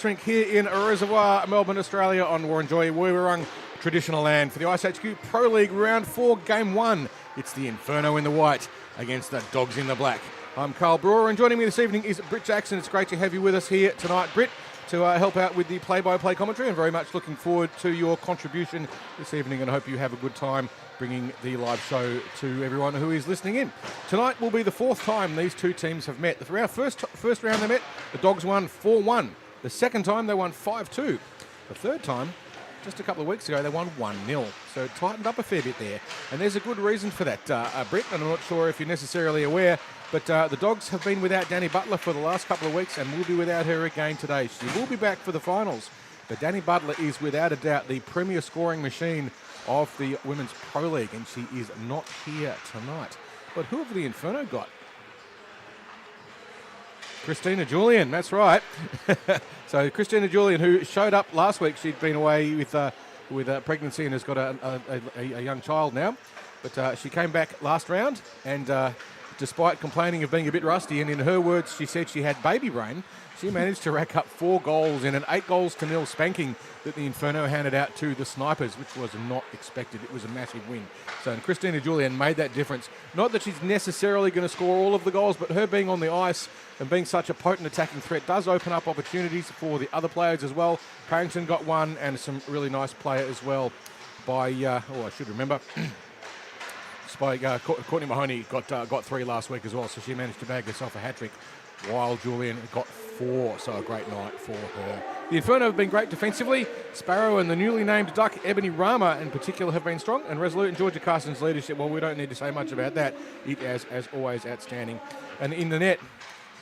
Rink here in Reservoir, Melbourne, Australia on Wurundjeri Woiwurrung traditional land for the iceHQ Pro League Round 4 Game 1. It's the Inferno in the white against the Dogs in the black. I'm Carl Brewer and joining me this evening is Britt Jackson. It's great to have you with us here tonight, Britt, to help out with the play-by-play commentary, and very much looking forward to your contribution this evening, and I hope you have a good time bringing the live show to everyone who is listening in. Tonight will be the fourth time these two teams have met. The first round they met, the Dogs won 4-1. The second time they won 5-2. The third time, just a couple of weeks ago, they won 1-0. So it tightened up a fair bit there. And there's a good reason for that, Britt, and I'm not sure if you're necessarily aware, but the Dogs have been without Danny Butler for the last couple of weeks and will be without her again today. She will be back for the finals. But Danny Butler is without a doubt the premier scoring machine of the Women's Pro League, and she is not here tonight. But who have the Inferno got? Christina Julian, that's right. So Christina Julian, who showed up last week, she'd been away with pregnancy and has got a young child now. But she came back last round, and despite complaining of being a bit rusty, and in her words, she said she had baby brain, she managed to rack up 4 goals in an 8-0 spanking that the Inferno handed out to the Snipers, which was not expected. It was a massive win. So and Christina Julian made that difference. Not that she's necessarily going to score all of the goals, but her being on the ice and being such a potent attacking threat does open up opportunities for the other players as well. Parrington got one, and some really nice play as well by, I should remember, Courtney Mahoney got 3 last week as well, so she managed to bag herself a hat-trick, while Julian got 4, so a great night for her. The Inferno have been great defensively. Sparrow and the newly named Duck, Ebony Rama in particular, have been strong, and resolute, and Georgia Carson's leadership, well, we don't need to say much about that. It is, as always, outstanding. And in the net,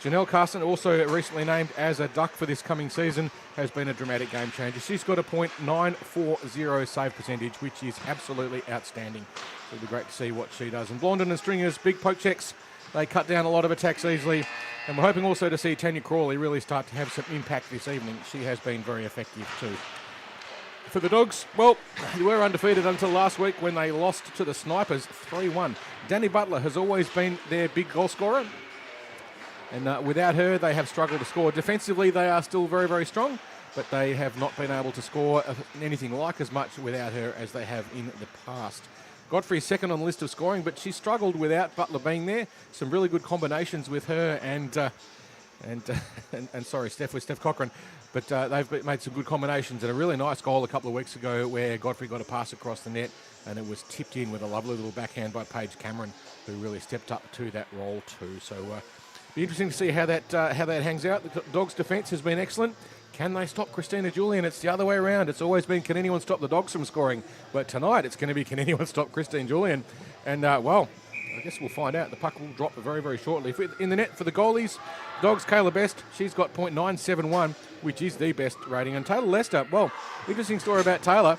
Janelle Carson, also recently named as a Duck for this coming season, has been a dramatic game changer. She's got a .940 save percentage, which is absolutely outstanding. It'll be great to see what she does. And Blondin and Stringer's big poke checks, they cut down a lot of attacks easily. And we're hoping also to see Tanya Crawley really start to have some impact this evening. She has been very effective too. For the Dogs, well, they were undefeated until last week when they lost to the Snipers 3-1. Danny Butler has always been their big goal scorer. And without her, they have struggled to score. Defensively, they are still very, very strong, but they have not been able to score anything like as much without her as they have in the past. Godfrey's second on the list of scoring, but she struggled without Butler being there. Some really good combinations with her and Steph Cochran. But they've made some good combinations, and a really nice goal a couple of weeks ago where Godfrey got a pass across the net and it was tipped in with a lovely little backhand by Paige Cameron, who really stepped up to that role too. So be interesting to see how that hangs out. The Dogs' defence has been excellent. Can they stop Christina Julian? It's the other way around. It's always been, can anyone stop the Dogs from scoring? But tonight it's going to be, can anyone stop Christina Julian? And, well, I guess we'll find out. The puck will drop very, very shortly. In the net for the goalies, Dogs, Kayla Best, she's got .971, which is the best rating. And Taylor Lester, well, interesting story about Taylor.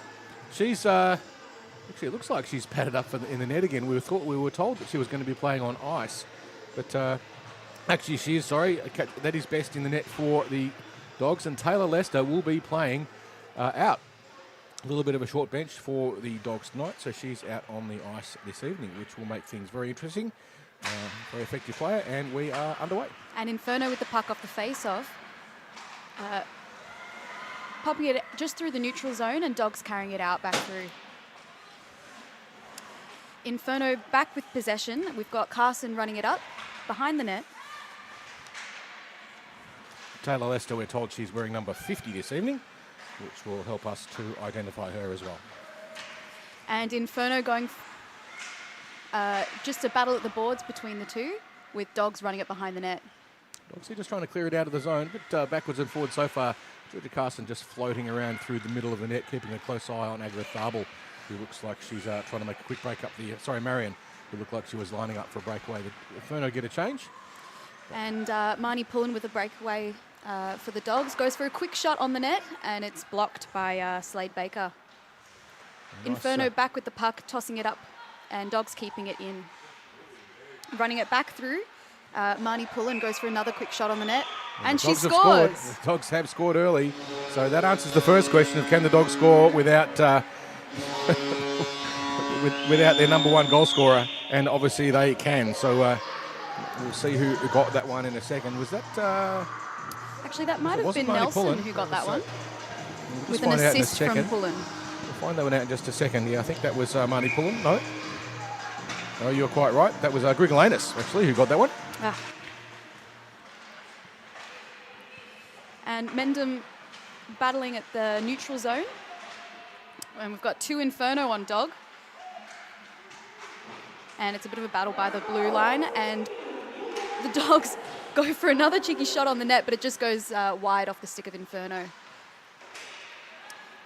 She's, actually, it looks like she's padded up in the net again. We were told that she was going to be playing on ice. But actually, she is, sorry. That is best in the net for the Dogs, and Taylor Lester will be playing out. A little bit of a short bench for the Dogs tonight, so she's out on the ice this evening, which will make things very interesting. Very effective player, and we are underway. And Inferno with the puck off the face-off, popping it just through the neutral zone, and Dogs carrying it out back through. Inferno back with possession. We've got Carson running it up behind the net. Taylor Lester, we're told she's wearing number 50 this evening, which will help us to identify her as well. And Inferno going just a battle at the boards between the two, with Dogs running it behind the net. Dogs are just trying to clear it out of the zone, but backwards and forwards so far. Georgia Carson just floating around through the middle of the net, keeping a close eye on Agra Tharbel, who looks like she's trying to make a quick break up Marion, who looked like she was lining up for a breakaway. The Inferno get a change. And Marnie Pullen with a breakaway for the Dogs. Goes for a quick shot on the net, and it's blocked by Slade Baker. Nice. Inferno back with the puck, tossing it up, and Dogs keeping it in. Running it back through, Marnie Pullen goes for another quick shot on the net, and she scores. The Dogs have scored early, so that answers the first question of can the Dogs score without without their number one goal scorer, and obviously they can. So we'll see who got that one in a second. Was that Actually, that might have wasn't been Marnie Nelson Pullen. who got that one. We'll With just an find out in a assist from second. Pullen. We'll find that one out in just a second. Yeah, I think that was Marnie Pullen. No. No, you're quite right. That was Grigolanus, actually, who got that one. Ah. And Mendham battling at the neutral zone. And we've got 2 Inferno on dog. And it's a bit of a battle by the blue line. And the dogs go for another cheeky shot on the net, but it just goes wide off the stick of Inferno.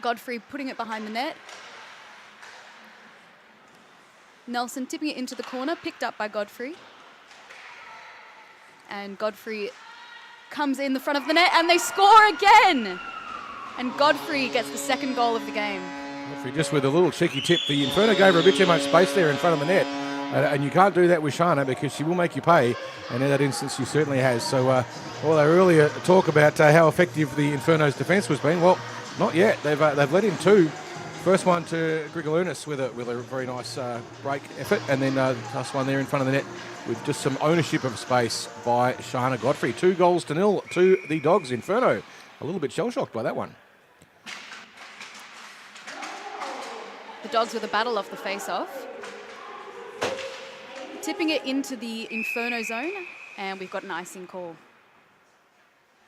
Godfrey putting it behind the net. Nelson tipping it into the corner, picked up by Godfrey. And Godfrey comes in the front of the net, and they score again! And Godfrey gets the second goal of the game. Godfrey just with a little cheeky tip. The Inferno gave her a bit too much space there in front of the net. And you can't do that with Shana because she will make you pay. And in that instance, she certainly has. So, well, they earlier talk about how effective the Inferno's defence was being. Well, not yet. They've let in 2. First one to Grigolanus with a very nice break effort. And then the last one there in front of the net with just some ownership of space by Shana Godfrey. 2 goals to 0 to the Dogs. Inferno a little bit shell-shocked by that one. The Dogs with a battle off the face-off. Tipping it into the Inferno zone, and we've got an icing call.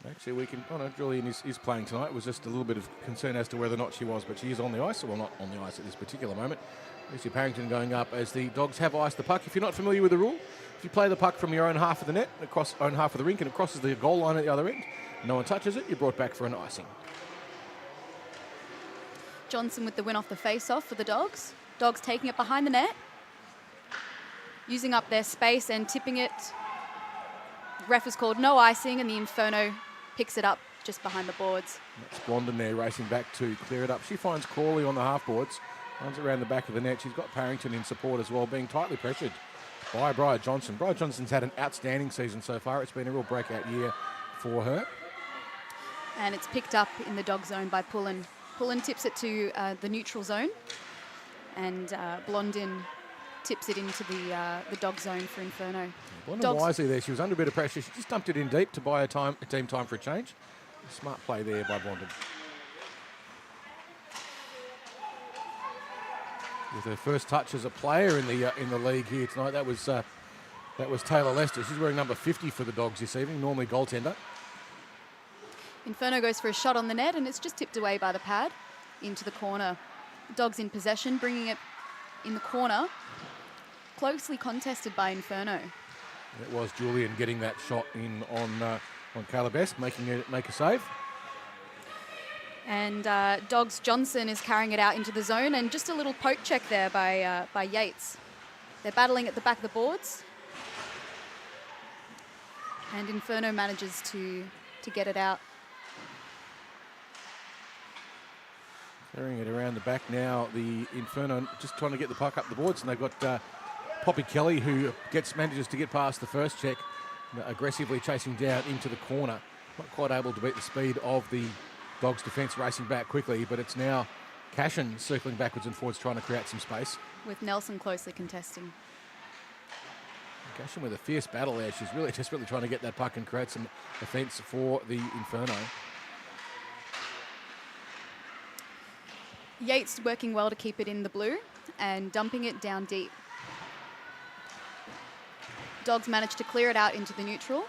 Actually, we can. Oh no, Julian is playing tonight. It was just a little bit of concern as to whether or not she was, but she is on the ice. Well, not on the ice at this particular moment. Lucy Parrington going up as the Dogs have iced the puck. If you're not familiar with the rule, if you play the puck from your own half of the net, across own half of the rink, and it crosses the goal line at the other end, no one touches it, you're brought back for an icing. Johnson with the win off the face-off for the Dogs. Dogs taking it behind the net, using up their space and tipping it. Ref is called no icing, and the Inferno picks it up just behind the boards. That's Blondin there racing back to clear it up. She finds Crawley on the half boards, runs around the back of the net. She's got Parrington in support as well, being tightly pressured by Briar Johnson. Briar Johnson's had an outstanding season so far. It's been a real breakout year for her. And it's picked up in the dog zone by Pullen. Pullen tips it to the neutral zone, and Blondin tips it into the dog zone for Inferno. Blondin wisely there. She was under a bit of pressure. She just dumped it in deep to buy a team time for a change. Smart play there by Blondin. With her first touch as a player in the league here tonight, that was Taylor Lester. She's wearing number 50 for the Dogs this evening, normally goaltender. Inferno goes for a shot on the net, and it's just tipped away by the pad into the corner. Dogs in possession, bringing it in the corner. Closely contested by Inferno. It was Julian getting that shot in on Caleb Best, making it make a save. And Dogs Johnson is carrying it out into the zone, and just a little poke check there by Yates. They're battling at the back of the boards. And Inferno manages to get it out. Carrying it around the back now, the Inferno just trying to get the puck up the boards, and they've got Poppy Kelly, who manages to get past the first check, aggressively chasing down into the corner. Not quite able to beat the speed of the Dogs' defence, racing back quickly, but it's now Cashin circling backwards and forwards, trying to create some space. With Nelson closely contesting. Cashin with a fierce battle there. She's really desperately trying to get that puck and create some offence for the Inferno. Yates working well to keep it in the blue and dumping it down deep. Dogs manage to clear it out into the neutral.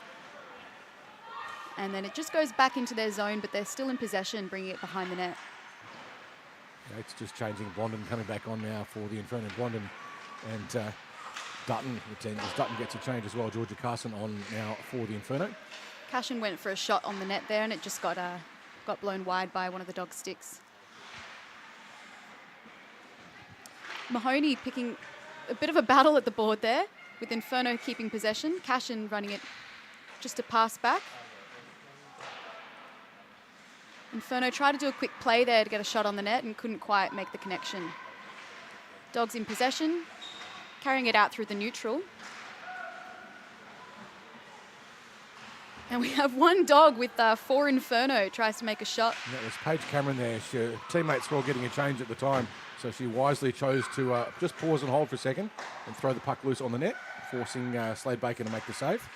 And then it just goes back into their zone, but they're still in possession, bringing it behind the net. Yates just changing. Blondin coming back on now for the Inferno. Blondin and Dutton returns. Dutton gets a change as well. Georgia Carson on now for the Inferno. Cashin went for a shot on the net there, and it just got blown wide by one of the Dogs' sticks. Mahoney picking a bit of a battle at the board there, with Inferno keeping possession. Cashin running it just a pass back. Inferno tried to do a quick play there to get a shot on the net and couldn't quite make the connection. Dogs in possession, carrying it out through the neutral. And we have one Dog with 4 Inferno, tries to make a shot. And that was Paige Cameron there. Her teammates were all getting a change at the time, so she wisely chose to just pause and hold for a second and throw the puck loose on the net, forcing Slade Baker to make the save.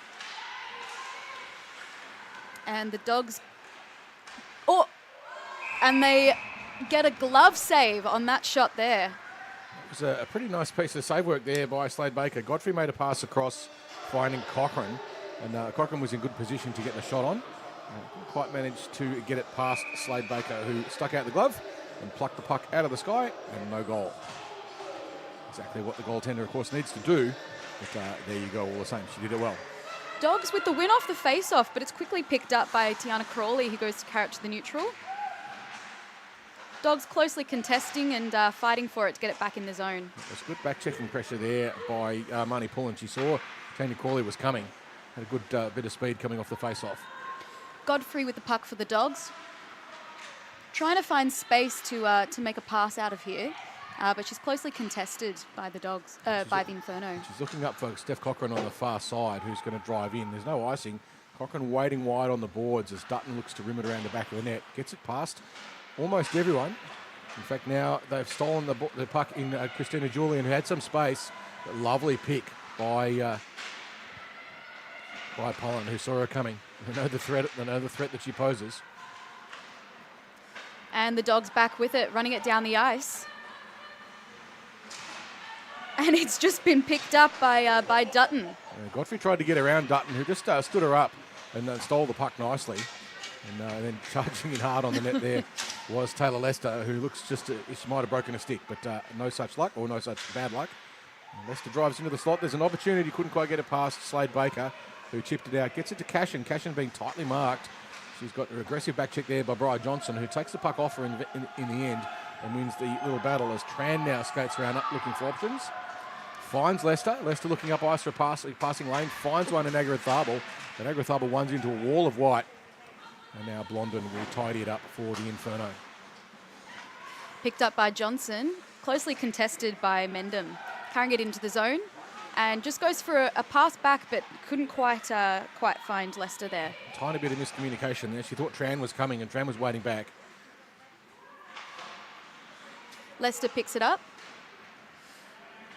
And the Dogs... Oh! And they get a glove save on that shot there. It was a pretty nice piece of save work there by Slade Baker. Godfrey made a pass across, finding Cochrane. And Cochrane was in good position to get the shot on. Couldn't quite managed to get it past Slade Baker, who stuck out the glove and plucked the puck out of the sky, and no goal. Exactly what the goaltender, of course, needs to do. But there you go, all the same. She did it well. Dogs with the win off the face-off, but it's quickly picked up by Tiana Crawley, who goes to carry it to the neutral. Dogs closely contesting and fighting for it to get it back in the zone. There's good back-checking pressure there by Marnie Pullen. She saw Tiana Crawley was coming. Had a good bit of speed coming off the face-off. Godfrey with the puck for the Dogs. Trying to find space to make a pass out of here. But she's closely contested by the Dogs, by the Inferno. She's looking up for Steph Cochrane on the far side, who's going to drive in. There's no icing. Cochrane waiting wide on the boards as Dutton looks to rim it around the back of the net. Gets it past almost everyone. In fact, now they've stolen the puck in Christina Julian, who had some space. But lovely pick by Pollen, who saw her coming. They know the threat that she poses. And the Dogs back with it, running it down the ice. And it's just been picked up by Dutton. Godfrey tried to get around Dutton, who just stood her up and stole the puck nicely. And then charging in hard on the net there was Taylor Lester, who looks just, she might have broken a stick, but no such luck, or no such bad luck. And Lester drives into the slot. There's an opportunity, couldn't quite get it past Slade Baker, who chipped it out. Gets it to Cashin. Cashin being tightly marked. She's got an aggressive back check there by Bri Johnson, who takes the puck off her in the end and wins the little battle as Tran now skates around up looking for options. Finds Lester. Lester looking up ice for a passing lane. Finds one in Agrathable. But Agrathable runs into a wall of white. And now Blondin will tidy it up for the Inferno. Picked up by Johnson. Closely contested by Mendham. Carrying it into the zone. And just goes for a pass back, but couldn't quite find Lester there. Tiny bit of miscommunication there. She thought Tran was coming and Tran was waiting back. Lester picks it up.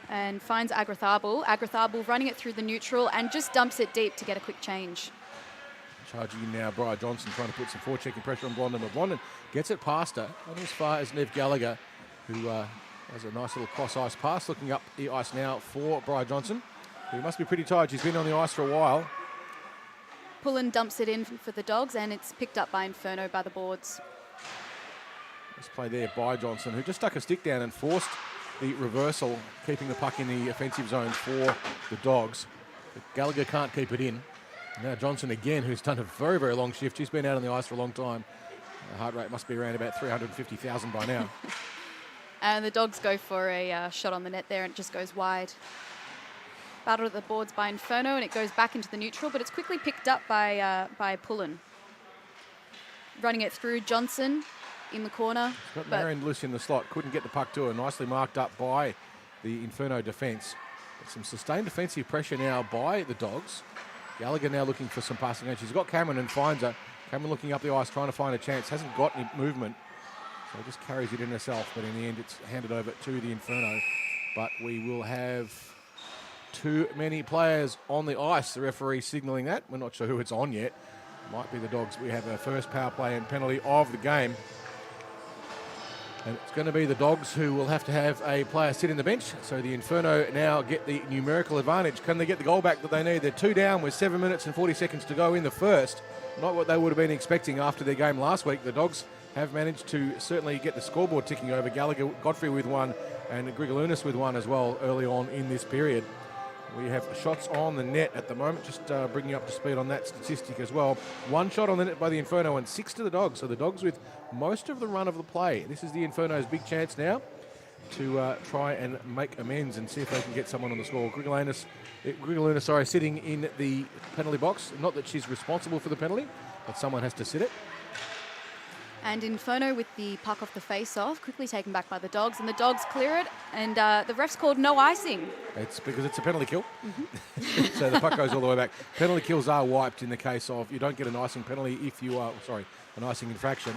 And finds Agrathable. Agrathable running it through the neutral and just dumps it deep to get a quick change. Charging in now, Bri Johnson trying to put some forechecking pressure on Blondin. But Blondin gets it past her, not as far as Nev Gallagher, who has a nice little cross-ice pass. Looking up the ice now for Bri Johnson, who must be pretty tired. She's been on the ice for a while. Pullen dumps it in for the Dogs, and it's picked up by Inferno by the boards. Nice play there by Johnson, who just stuck a stick down and forced the reversal, keeping the puck in the offensive zone for the Dogs. But Gallagher can't keep it in. Now Johnson again, who's done a very, very long shift. She's been out on the ice for a long time. Her heart rate must be around about 350,000 by now. And the Dogs go for a shot on the net there, and it just goes wide. Battled at the boards by Inferno, and it goes back into the neutral, but it's quickly picked up by Pullen. Running it through Johnson in the corner. Got Marion loose in the slot. Couldn't get the puck to her. Nicely marked up by the Inferno defence. Some sustained defensive pressure now by the Dogs. Gallagher now looking for some passing action. She's got Cameron and finds her. Cameron looking up the ice, trying to find a chance. Hasn't got any movement. So just carries it in herself. But in the end, it's handed over to the Inferno. But we will have too many players on the ice. The referee signalling that. We're not sure who it's on yet. Might be the Dogs. We have our first power play and penalty of the game. And it's going to be the Dogs who will have to have a player sit in the bench. So the Inferno now get the numerical advantage. Can they get the goal back that they need? They're 2 down with 7 minutes and 40 seconds to go in the first. Not what they would have been expecting after their game last week. The Dogs have managed to certainly get the scoreboard ticking over. Gallagher, Godfrey with one, and Grigalunas with one as well early on in this period. We have shots on the net at the moment, just bringing up to speed on that statistic as well. 1 shot on the net by the Inferno and 6 to the Dogs. So the Dogs with most of the run of the play. This is the Inferno's big chance now to try and make amends and see if they can get someone on the score. Grigalunas, sitting in the penalty box. Not that she's responsible for the penalty, but someone has to sit it. And Inferno with the puck off the face-off, quickly taken back by the Dogs, and the Dogs clear it, and the ref's called no icing. It's because it's a penalty kill. So the puck goes all the way back. Penalty kills are wiped in the case of you don't get an icing penalty if you are, an icing infraction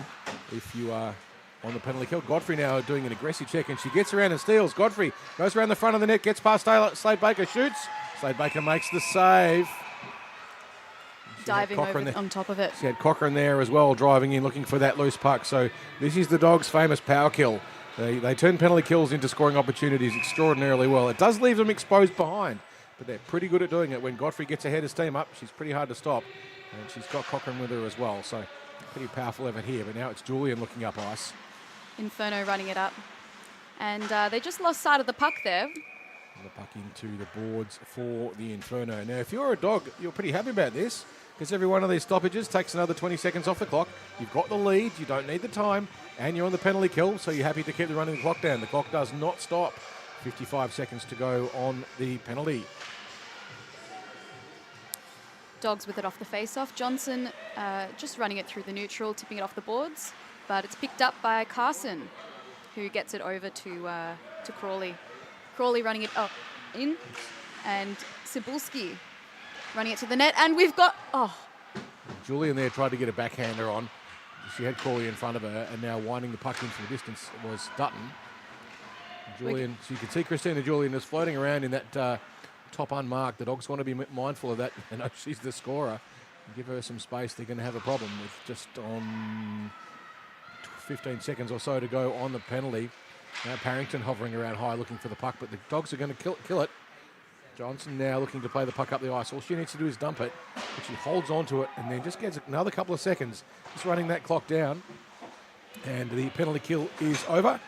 if you are on the penalty kill. Godfrey now doing an aggressive check, and she gets around and steals. Godfrey goes around the front of the net, gets past Slade Baker, shoots. Slade Baker makes the save. diving over on top of it. She had Cochrane there as well, driving in, looking for that loose puck. So this is the Dogs' famous power kill. They turn penalty kills into scoring opportunities extraordinarily well. It does leave them exposed behind, but they're pretty good at doing it. When Godfrey gets ahead of steam up, she's pretty hard to stop. And she's got Cochrane with her as well. So pretty powerful effort here. But now it's Julian looking up ice. Inferno running it up. And they just lost sight of the puck there. And the puck into the boards for the Inferno. Now, if you're a Dog, you're pretty happy about this, because every one of these stoppages takes another 20 seconds off the clock. You've got the lead, you don't need the time, and you're on the penalty kill, so you're happy to keep the running clock down. The clock does not stop. 55 seconds to go on the penalty. Dogs with it off the face-off. Johnson just running it through the neutral, tipping it off the boards, but it's picked up by Carson, who gets it over to Crawley. Crawley running it up in, and Cebulski running it to the net, and we've got, Julian there tried to get a backhander on. She had Crawley in front of her, and now winding the puck in from the distance was Dutton. Julian, so you can see Christina Julian is floating around in that top unmarked. The Dogs want to be mindful of that. You know, she's the scorer. Give her some space. They're going to have a problem with just on 15 seconds or so to go on the penalty. Now Parrington hovering around high looking for the puck, but the Dogs are going to kill it. Johnson now looking to play the puck up the ice. All she needs to do is dump it, but she holds on to it and then just gets another couple of seconds, just running that clock down. And the penalty kill is over.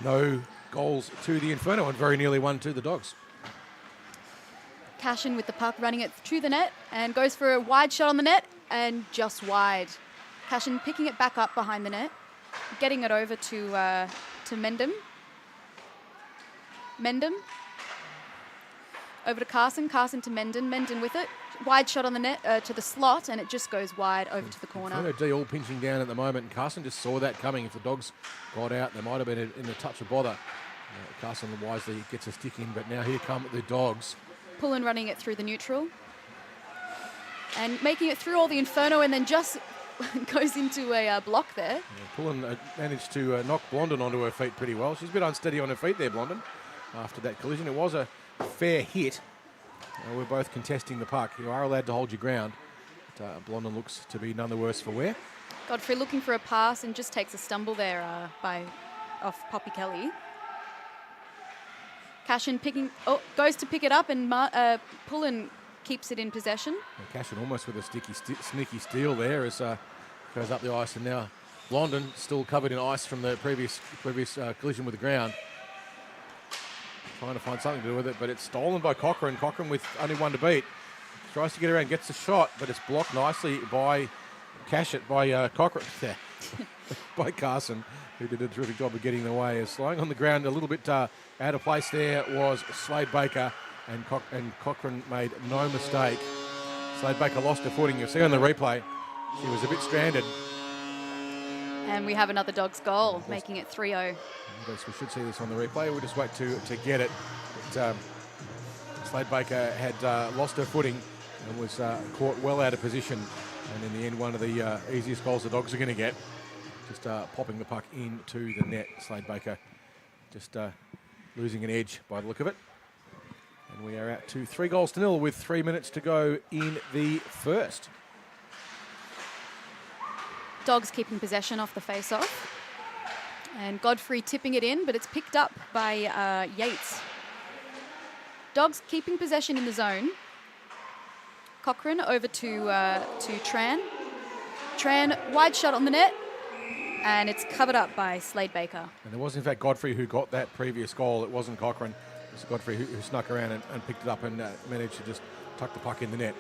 No goals to the Inferno, and very nearly one to the Dogs. Cashin with the puck, running it to the net, and goes for a wide shot on the net, and just wide. Cashin picking it back up behind the net, getting it over to Mendham. Over to Carson to Mendon. Mendon with it. Wide shot on the net to the slot, and it just goes wide over to the corner. Inferno D all pinching down at the moment, and Carson just saw that coming. If the Dogs got out, they might have been in a touch of bother. Carson wisely gets a stick in, but now here come the Dogs. Pullen running it through the neutral. And making it through all the Inferno, and then just goes into a block there. Yeah, Pullen managed to knock Blondin onto her feet pretty well. She's a bit unsteady on her feet there, Blondin, after that collision. It was a fair hit. We're both contesting the puck. You are allowed to hold your ground. But, Blondin looks to be none the worse for wear. Godfrey looking for a pass and just takes a stumble there off Poppy Kelly. Cashin goes to pick it up, and Pullen keeps it in possession. And Cashin almost with a sneaky steal there as goes up the ice, and now Blondin still covered in ice from the previous collision with the ground. Trying to find something to do with it, but it's stolen by Cochrane. Cochrane with only one to beat. Tries to get around, gets the shot, but it's blocked nicely by Cochrane. Yeah. By Carson, who did a terrific job of getting in the way. Is lying on the ground a little bit out of place there was Slade Baker, and Cochrane made no mistake. Slade Baker lost her footing. You'll see on the replay, she was a bit stranded. And we have another Dogs goal, making it 3-0. We should see this on the replay. We'll just wait to get it. But, Slade Baker had lost her footing and was caught well out of position. And in the end, one of the easiest goals the Dogs are going to get. Just popping the puck into the net. Slade Baker just losing an edge by the look of it. And we are out to 3-0 with 3 minutes to go in the first. Dogs keeping possession off the face-off. And Godfrey tipping it in, but it's picked up by Yates. Dogs keeping possession in the zone. Cochrane over to Tran. Tran, wide shot on the net, and it's covered up by Slade Baker. And it was, in fact, Godfrey who got that previous goal. It wasn't Cochrane. It was Godfrey who snuck around and picked it up and managed to just tuck the puck in the net.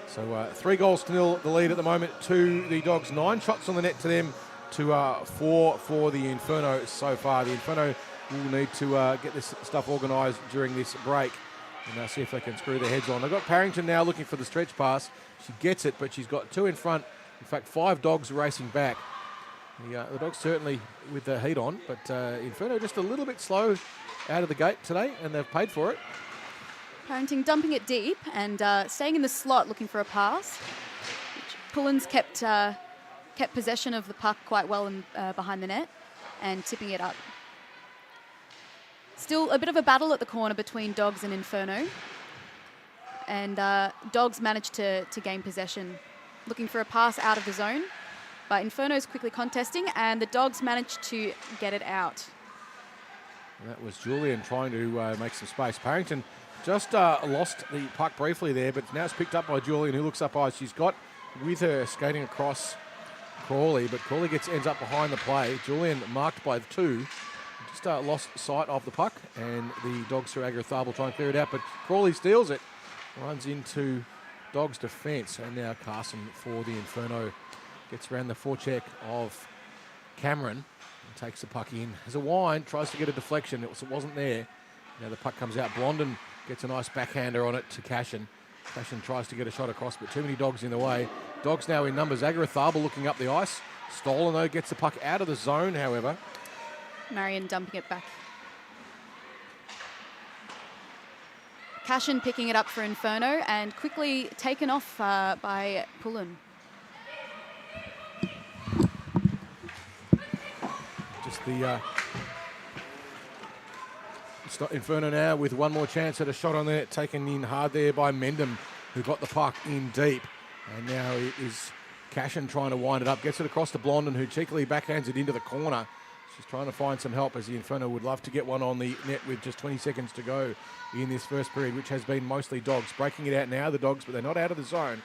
So 3-0 the lead at the moment to the Dogs. 9 shots on the net to them, to 4 for the Inferno so far. The Inferno will need to get this stuff organised during this break and see if they can screw their heads on. They've got Parrington now looking for the stretch pass. She gets it, but she's got 2 in front. In fact, 5 Dogs racing back. The Dogs certainly with the heat on, but Inferno just a little bit slow out of the gate today, and they've paid for it. Parrington dumping it deep and staying in the slot looking for a pass. Pullen's kept possession of the puck quite well behind the net and tipping it up. Still a bit of a battle at the corner between Dogs and Inferno. And Dogs managed to gain possession. looking for a pass out of the zone. But Inferno's quickly contesting, and the dogs managed to get it out. That was Julian trying to make some space. Parrington just lost the puck briefly there, but now it's picked up by Julian, who looks up ice. She's got with her skating across Crawley, but Crawley ends up behind the play. Julian marked by the 2. Just lost sight of the puck, and the dogs through Agrathable try and clear it out, but Crawley steals it, runs into dogs' defence, and now Carson for the Inferno gets around the forecheck of Cameron and takes the puck in. Has a wind, tries to get a deflection. It wasn't there. Now the puck comes out. Blondin gets a nice backhander on it to Cashin. Cashin tries to get a shot across, but too many dogs in the way. Dogs now in numbers. Agrathable looking up the ice. Stolen, though, gets the puck out of the zone, however. Marion dumping it back. Cashin picking it up for Inferno and quickly taken off by Pullen. Just the Inferno now with one more chance at a shot on there, taken in hard there by Mendham, who got the puck in deep. And now it is Cashin trying to wind it up, gets it across to Blondin, who cheekily backhands it into the corner. She's trying to find some help, as the Inferno would love to get one on the net with just 20 seconds to go in this first period, which has been mostly dogs. Breaking it out now, the dogs, but they're not out of the zone.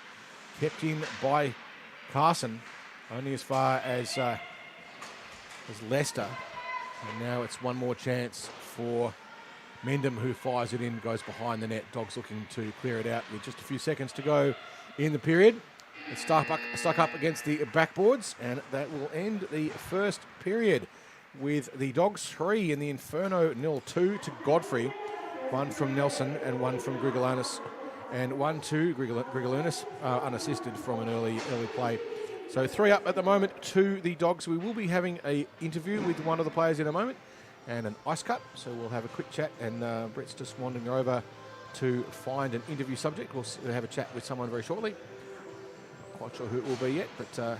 Kept in by Carson, only as far as Leicester. And now it's one more chance for Mendham, who fires it in, goes behind the net. Dogs looking to clear it out with just a few seconds to go in the period. It's stuck up against the backboards, and that will end the first period with the Dogs 3 and the Inferno 0-2 to Godfrey. One from Nelson and one from Grigolanis, and 1-2 Grigolanis unassisted from an early play. So 3 up at the moment to the Dogs. We will be having an interview with one of the players in a moment and an ice cut. So we'll have a quick chat, and Brett's just wandering over to find an interview subject. We'll have a chat with someone very shortly. Not quite sure who it will be yet, but we'll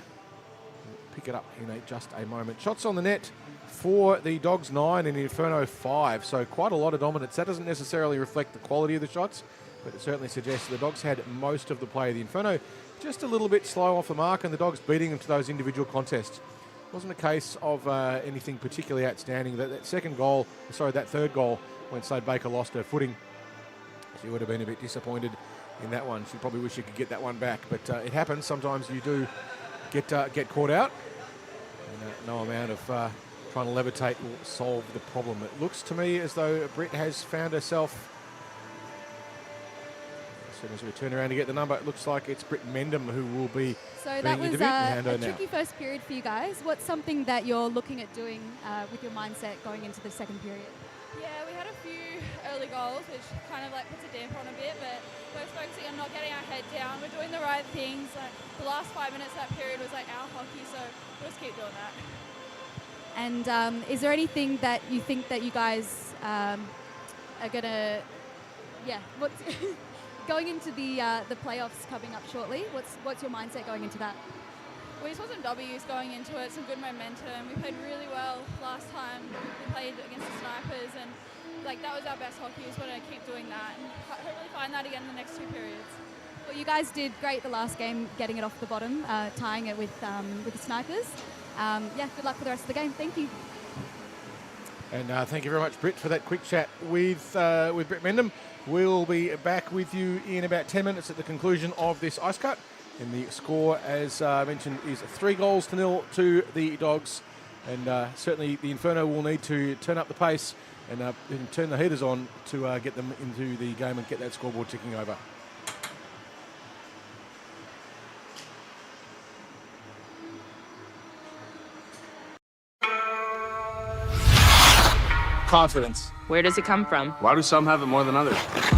pick it up in just a moment. Shots on the net for the Dogs 9 and Inferno 5. So quite a lot of dominance. That doesn't necessarily reflect the quality of the shots, but it certainly suggests the Dogs had most of the play. The Inferno just a little bit slow off the mark, and the Dogs beating them to those individual contests. It wasn't a case of anything particularly outstanding. That third goal, when Slade Baker lost her footing, she would have been a bit disappointed in that one. She probably wish she could get that one back, but it happens. Sometimes you do get caught out, and no amount of trying to levitate will solve the problem. It looks to me as though Britt has found herself. As soon as we turn around to get the number, it looks like it's Britt Mendham who will be So that was a tricky first period for you guys. What's something that you're looking at doing with your mindset going into the second period? Yeah, we had a few early goals, which kind of like puts a damper on a bit, but we're focusing on not getting our head down. We're doing the right things. The last 5 minutes of that period was like our hockey, so we'll just keep doing that. And is there anything that you think that you guys are gonna, what's going into the playoffs coming up shortly? What's your mindset going into that? We just want some W's going into it, some good momentum. We played really well last time. We played against the Snipers, and like that was our best hockey. We just want to keep doing that and hopefully find that again in the next 2 periods. Well, you guys did great the last game, getting it off the bottom, tying it with the Snipers. Good luck for the rest of the game. Thank you. And thank you very much, Britt, for that quick chat with Britt Mendham. We'll be back with you in about 10 minutes at the conclusion of this ice cut. And the score, as mentioned, is 3-0 to the Dogs. And certainly the Inferno will need to turn up the pace and turn the heaters on to get them into the game and get that scoreboard ticking over. Confidence. Where does it come from? Why do some have it more than others?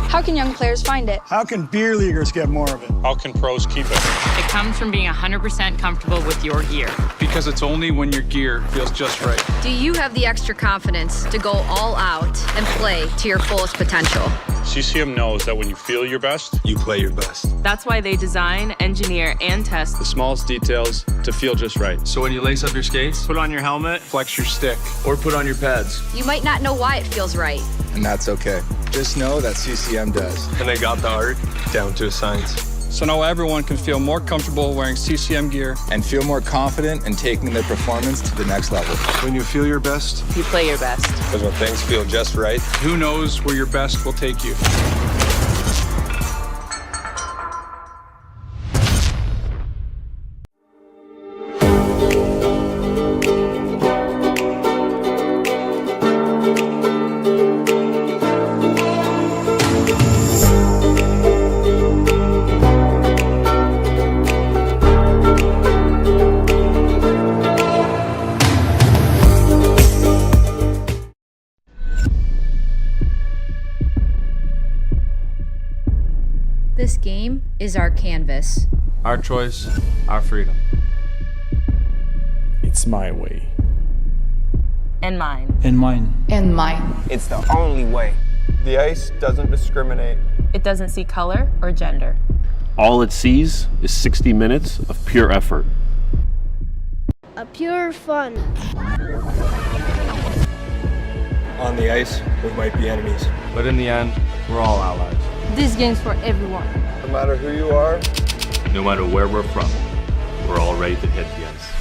How can young players find it? How can beer leaguers get more of it? How can pros keep it? It comes from being 100% comfortable with your gear. Because it's only when your gear feels just right. Do you have the extra confidence to go all out and play to your fullest potential? CCM knows that when you feel your best, You play your best. That's why they design, engineer, and test the smallest details to feel just right. So when you lace up your skates, Put on your helmet, flex your stick, or put on your pads. You might not know why it feels right. And that's okay. Just know that CCM does. And they got the art down to a science. So now everyone can feel more comfortable wearing CCM gear and feel more confident in taking their performance to the next level. When you feel your best, You play your best. Because when things feel just right, who knows where your best will take you. This game is our canvas. Our choice, our freedom. It's my way. And mine. And mine. And mine. It's the only way. the ice doesn't discriminate. It doesn't see color or gender. All it sees is 60 minutes of pure effort. A pure fun. On the ice, we might be enemies. But in the end, we're all allies. This game's for everyone. No matter who you are, No matter where we're from, we're all ready to hit the ice.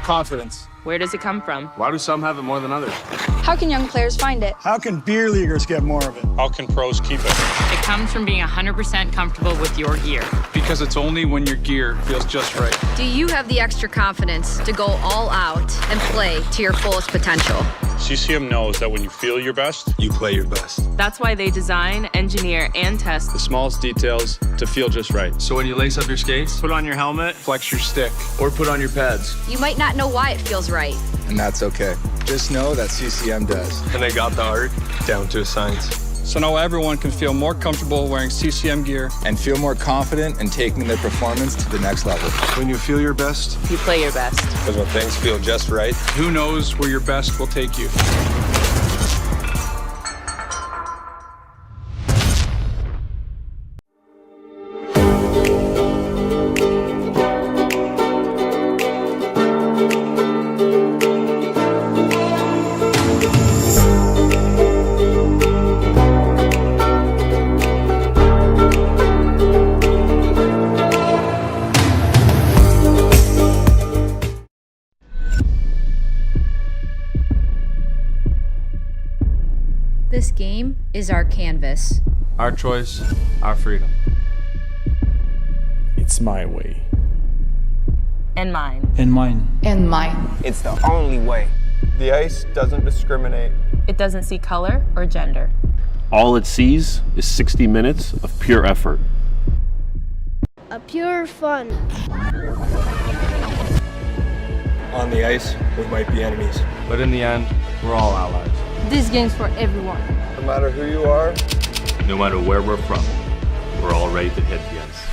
confidence. Where does it come from? Why do some have it more than others? How can young players find it? How can beer leaguers get more of it? How can pros keep it? It comes from being 100% comfortable with your gear. Because it's only when your gear feels just right. Do you have the extra confidence to go all out and play to your fullest potential? CCM knows that when you feel your best, You play your best. That's why they design, engineer, and test the smallest details to feel just right. So when you lace up your skates, Put on your helmet, flex your stick. Or put on your pads. You might not know why it feels right. and that's okay. Just know that CCM does. And they got the art down to a science. So now everyone can feel more comfortable wearing CCM gear And feel more confident in taking their performance to the next level. When you feel your best, You play your best. Because when things feel just right, who knows where your best will take you. This game is our canvas. Our choice, our freedom. It's my way. And mine. And mine. And mine. It's the only way. The ice doesn't discriminate. It doesn't see color or gender. All it sees is 60 minutes of pure effort. A pure fun. On the ice, we might be enemies. But in the end, we're all allies. This game's for everyone. No matter who you are, No matter where we're from, we're all ready to hit the ice.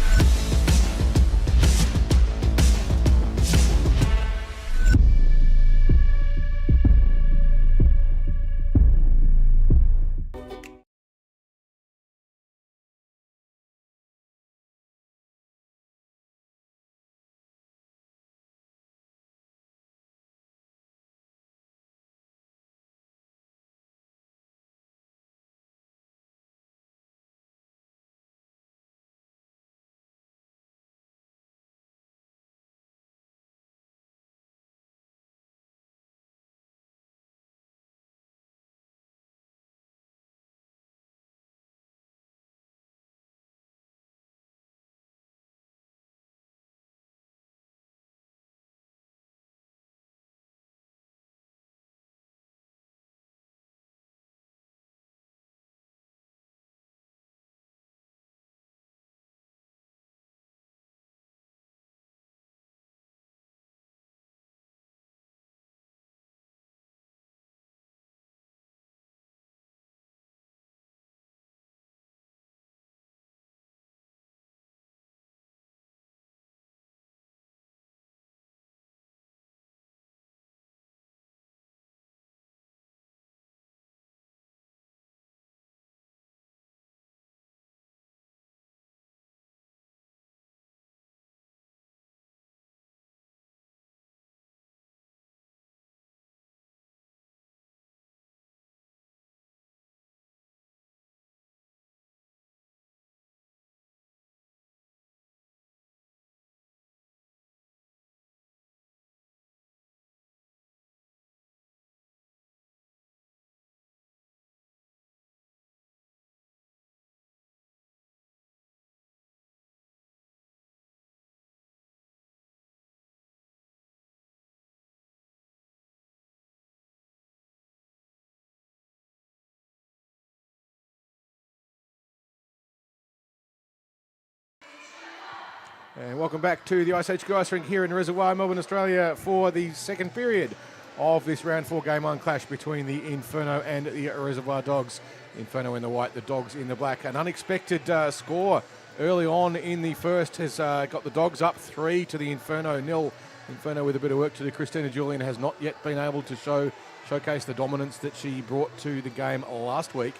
And welcome back to the iceHQ Ice Rink here in Reservoir, Melbourne, Australia, for the second period of this round 4 game 1 clash between the Inferno and the Reservoir Dogs. Inferno in the white, the Dogs in the black. An unexpected score early on in the first has got the Dogs up 3 to the Inferno 0. Inferno with a bit of work to do. Christina Julian has not yet been able to showcase the dominance that she brought to the game last week.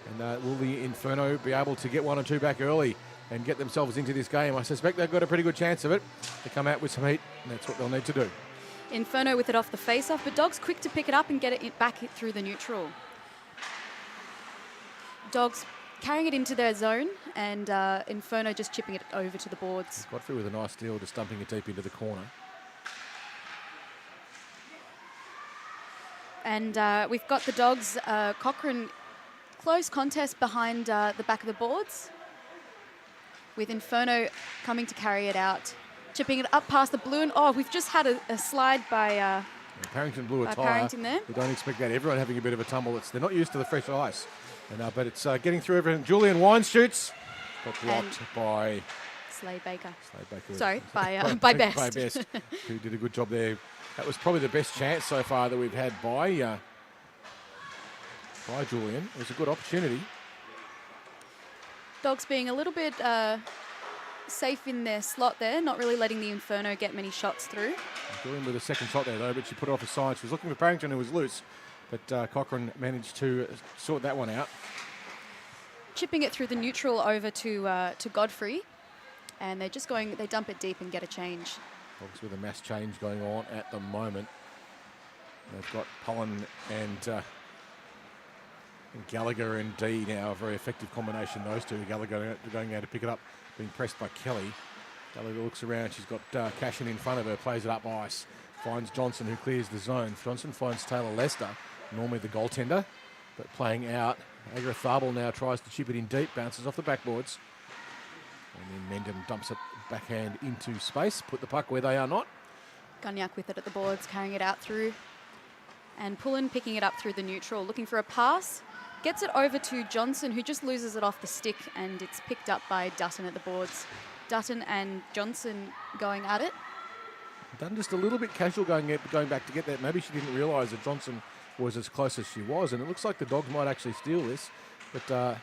And will the Inferno be able to get 1 or 2 back early and get themselves into this game? I suspect they've got a pretty good chance of it to come out with some heat, and that's what they'll need to do. Inferno with it off the face-off, but Dogs quick to pick it up and get it back through the neutral. Dogs carrying it into their zone, and Inferno just chipping it over to the boards. Godfrey with a nice steal, just dumping it deep into the corner. And we've got the Dogs, Cochrane, close contest behind the back of the boards, with Inferno coming to carry it out, chipping it up past the blue. And we've just had a slide by Parrington blew a tyre. Parrington there. We don't expect that. Everyone having a bit of a tumble. They're not used to the fresh ice, but it's getting through everything. Julian Wines shoots, but blocked by Slade Baker. Sorry, by Best. By Best, who did a good job there. That was probably the best chance so far that we've had by Julian. It was a good opportunity. Dogs being a little bit safe in their slot there, not really letting the Inferno get many shots through. Julian with a second shot there, though, but she put it off a side. She was looking for Parrington, who was loose, but Cochrane managed to sort that one out. Chipping it through the neutral over to Godfrey, and they're just going, they dump it deep and get a change. Dogs with a mass change going on at the moment. They've got Pullen and Gallagher and D now, a very effective combination, those two. Gallagher going out to pick it up, being pressed by Kelly. Gallagher looks around, she's got Cashin in front of her, plays it up ice, finds Johnson, who clears the zone. Johnson finds Taylor Lester, normally the goaltender. but playing out. Agarathable now tries to chip it in deep, bounces off the backboards. And then Mendham dumps it backhand into space, put the puck where they are not. Gunyak with it at the boards, carrying it out through. And Pullen picking it up through the neutral, looking for a pass. Gets it over to Johnson, who just loses it off the stick, and it's picked up by Dutton at the boards. Dutton and Johnson going at it. Done just a little bit casual going back to get that. Maybe she didn't realise that Johnson was as close as she was, and it looks like the Dogs might actually steal this. But the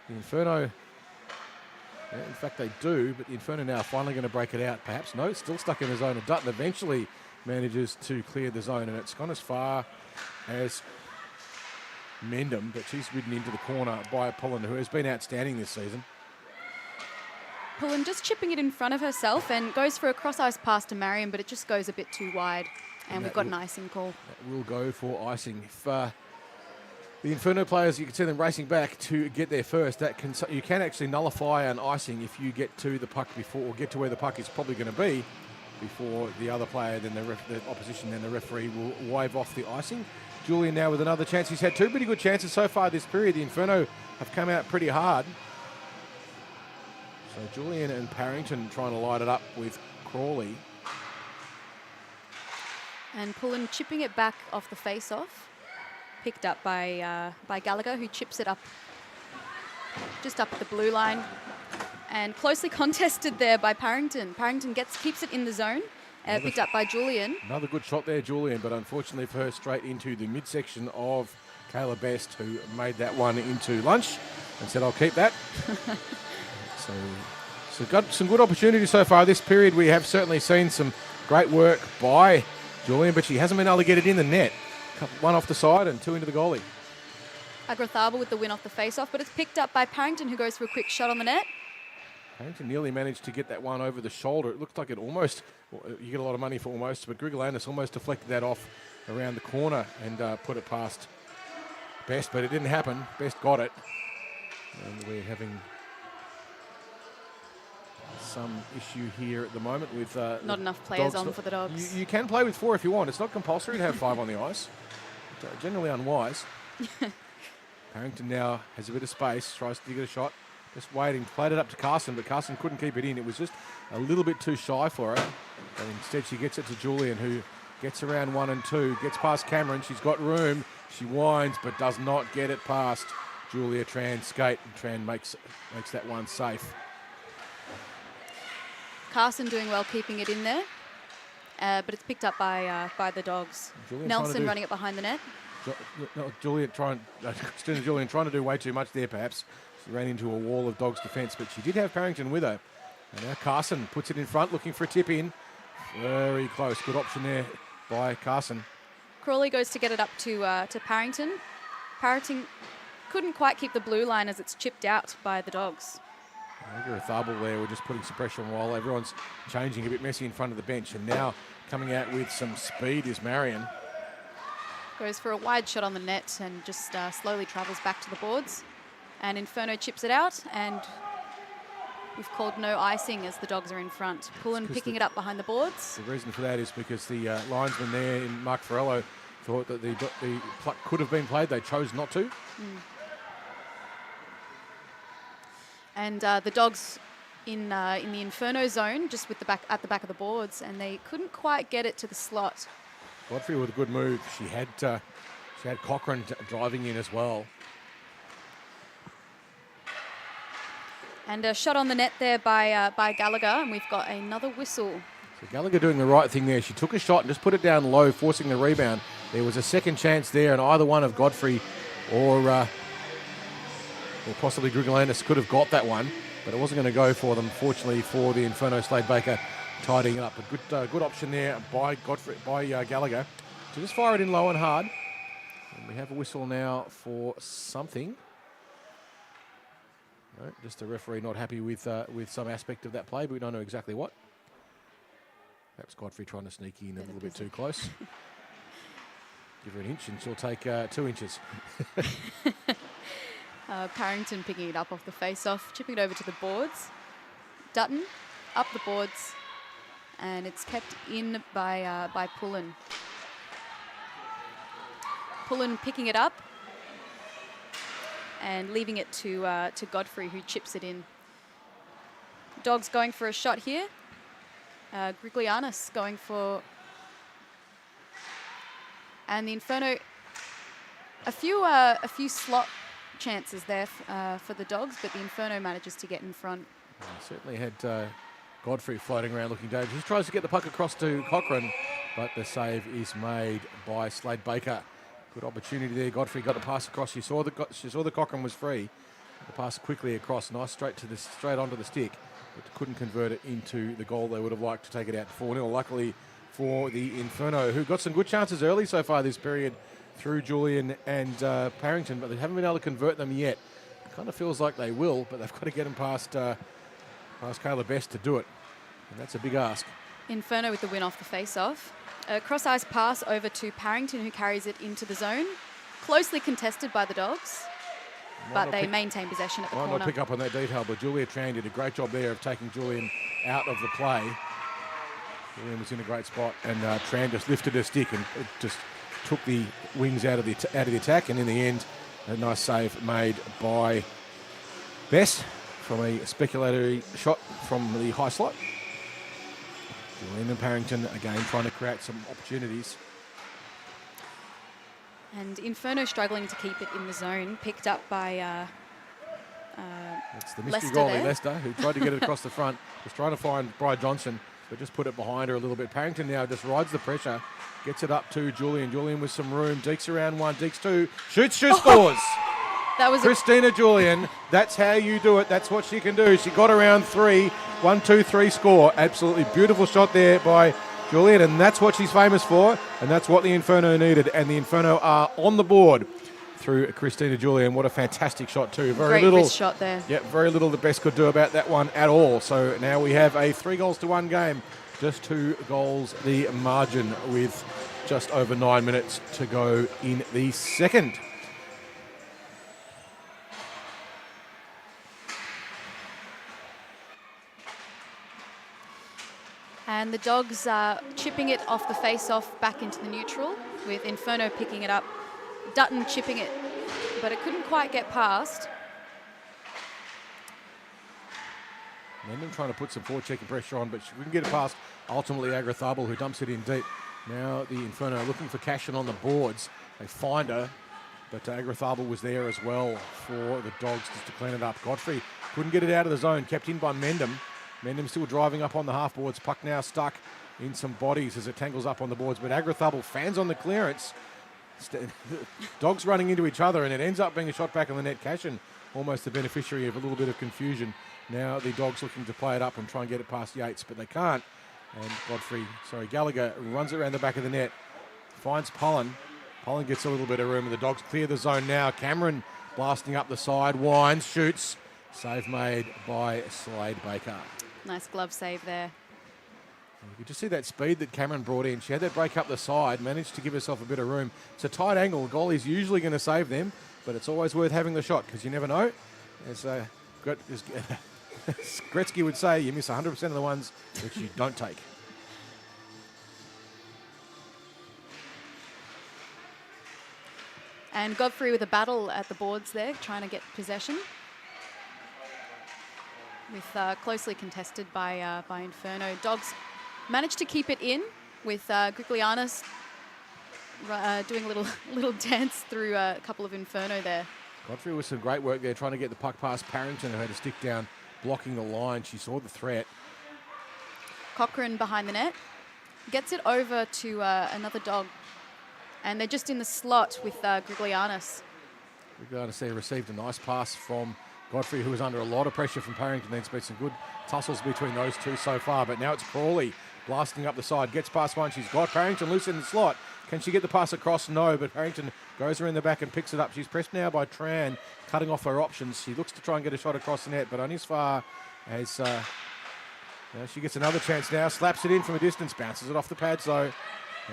Inferno, yeah, in fact they do, but the Inferno now finally going to break it out. Perhaps no, it's still stuck in the zone. And Dutton eventually manages to clear the zone, and it's gone as far as Mendham, but she's ridden into the corner by Pullen, who has been outstanding this season. Pullen just chipping it in front of herself and goes for a cross-ice pass to Marion, but it just goes a bit too wide. And we've got an icing call. That will go for icing. If the Inferno players, you can see them racing back to get there first. You can actually nullify an icing if you get to the puck before, or get to where the puck is probably going to be before the other player, then the opposition, then the referee will wave off the icing. Julian now with another chance. He's had two pretty good chances so far this period. The Inferno have come out pretty hard. So Julian and Parrington trying to light it up with Crawley. And Pullen chipping it back off the face-off. Picked up by Gallagher, who chips it up just up at the blue line. And closely contested there by Parrington. Parrington keeps it in the zone. Picked up by Julian. Another good shot there, Julian, but unfortunately for her, straight into the midsection of Kayla Best, who made that one into lunch and said, I'll keep that. So got some good opportunities so far this period. We have certainly seen some great work by Julian, but she hasn't been able to get it in the net. One off the side and two into the goalie. Agarathable with the win off the face-off, but it's picked up by Parrington, who goes for a quick shot on the net. Parrington nearly managed to get that one over the shoulder. It looked like it almost, you get a lot of money for almost, but Grigolandis almost deflected that off around the corner and put it past Best, but it didn't happen. Best got it. And we're having some issue here at the moment with not enough players on for the Dogs. You can play with 4 if you want. It's not compulsory to have 5 on the ice. Generally unwise. Parrington now has a bit of space, tries to get a shot. Just waiting, played it up to Carson, but Carson couldn't keep it in. It was just a little bit too shy for her. And instead she gets it to Julian, who gets around 1 and 2, gets past Cameron. She's got room. She winds, but does not get it past Julia Tran skate. And Tran makes that one safe. Carson doing well keeping it in there, but it's picked up by the Dogs. Nelson running it behind the net. Julian trying to do way too much there, perhaps. She ran into a wall of Dogs' defence, but she did have Parrington with her. And now Carson puts it in front, looking for a tip in. Very close. Good option there by Carson. Crawley goes to get it up to Parrington. Parrington couldn't quite keep the blue line as it's chipped out by the Dogs. Agarathable there, we're just putting some pressure on while everyone's changing, a bit messy in front of the bench. And now coming out with some speed is Marion. Goes for a wide shot on the net and just slowly travels back to the boards. And Inferno chips it out, and we've called no icing as the Dogs are in front. Pullen picking it up behind the boards. The reason for that is because the linesman there, in Mark Farello, thought that the pluck could have been played. They chose not to. And the Dogs in the Inferno zone, just with at the back of the boards, and they couldn't quite get it to the slot. Godfrey with a good move. She had Cochrane driving in as well. And a shot on the net there by Gallagher, and we've got another whistle. So Gallagher doing the right thing there. She took a shot and just put it down low, forcing the rebound. There was a second chance there, and either one of Godfrey or possibly Grigolandis could have got that one, but it wasn't going to go for them. Fortunately for the Inferno, Slade Baker tidying it up. A good option there by Gallagher to just fire it in low and hard. And we have a whistle now for something. No, just the referee not happy with some aspect of that play, but we don't know exactly what. Perhaps Godfrey trying to sneak in a little bit too close. Give her an inch and she'll take 2 inches. Parrington picking it up off the face-off, chipping it over to the boards. Dutton up the boards, and it's kept in by Pullen. Pullen picking it up, and leaving it to Godfrey, who chips it in. Dogs going for a shot here. Griglianus going for... And the Inferno, a few slot chances there for the Dogs, but the Inferno manages to get in front. Certainly had Godfrey floating around looking dangerous. He tries to get the puck across to Cochrane, but the save is made by Slade Baker. Good opportunity there. Godfrey got the pass across. She saw the Cochrane was free. The pass quickly across, nice straight onto the stick, but couldn't convert it into the goal they would have liked to take it out 4-0. Luckily for the Inferno, who got some good chances early so far this period through Julian and Parrington, but they haven't been able to convert them yet. It kind of feels like they will, but they've got to get them past Kayla Best to do it, and that's a big ask. Inferno with the win off the face-off. A cross-ice pass over to Parrington, who carries it into the zone. Closely contested by the Dogs, but they maintain possession at the corner. Might not pick up on that detail, but Julia Tran did a great job there of taking Julian out of the play. Julian was in a great spot, and Tran just lifted her stick and it just took the wings out of the attack, and in the end, a nice save made by Bess from a speculatory shot from the high slot. Julian and Parrington again trying to create some opportunities. And Inferno struggling to keep it in the zone, picked up by it's the mystery goalie, Lester, who tried to get it across the front, was trying to find Bri Johnson, but just put it behind her a little bit. Parrington now just rides the pressure, gets it up to Julian. Julian with some room, dekes around one, dekes two, shoots, scores! That was Christina Julian, that's how you do it. That's what she can do. She got around 3, 1, 2, 3 score. Absolutely beautiful shot there by Julian, and that's what she's famous for, and that's what the Inferno needed. And the Inferno are on the board through Christina Julian. What a fantastic shot too. Great wrist shot there. Yeah, very little the Best could do about that one at all. So now we have a 3-1 game. Just 2 goals the margin with just over 9 minutes to go in the second. And the Dogs chipping it off the face-off back into the neutral, with Inferno picking it up. Dutton chipping it, but it couldn't quite get past. Mendham trying to put some forechecking pressure on, but she couldn't get it past. Ultimately, Agrathabal, who dumps it in deep. Now the Inferno looking for Cashin on the boards. They find her, but Agrathabal was there as well for the Dogs just to clean it up. Godfrey couldn't get it out of the zone, kept in by Mendham. Mendham still driving up on the half boards. Puck now stuck in some bodies as it tangles up on the boards, but Agrathabal fans on the clearance. Dogs running into each other, and it ends up being a shot back on the net. Cashin almost the beneficiary of a little bit of confusion. Now the Dogs looking to play it up and try and get it past Yates, but they can't. And Gallagher runs around the back of the net, finds Pullen. Pullen gets a little bit of room, and the Dogs clear the zone now. Cameron blasting up the side, winds, shoots. Save made by Slade Baker. Nice glove save there. You could just see that speed that Cameron brought in. She had that break up the side, managed to give herself a bit of room. It's a tight angle. The goalie's usually going to save them, but it's always worth having the shot because you never know. As Gretzky would say, you miss 100% of the ones that you don't take. And Godfrey with a battle at the boards there, trying to get possession. With closely contested by Inferno. Dogs managed to keep it in with Griglianus doing a little dance through a couple of Inferno there. Godfrey with some great work there, trying to get the puck past Parrington, who had a stick down, blocking the line. She saw the threat. Cochrane behind the net. Gets it over to another Dog. And they're just in the slot with Griglianus. Griglianus there received a nice pass from Godfrey, who was under a lot of pressure from Parrington. There's been some good tussles between those two so far, but now it's Crawley blasting up the side. Gets past one. She's got Parrington loose in the slot. Can she get the pass across? No, but Parrington goes around the back and picks it up. She's pressed now by Tran, cutting off her options. She looks to try and get a shot across the net, but only as far as she gets another chance now. Slaps it in from a distance, bounces it off the pads though,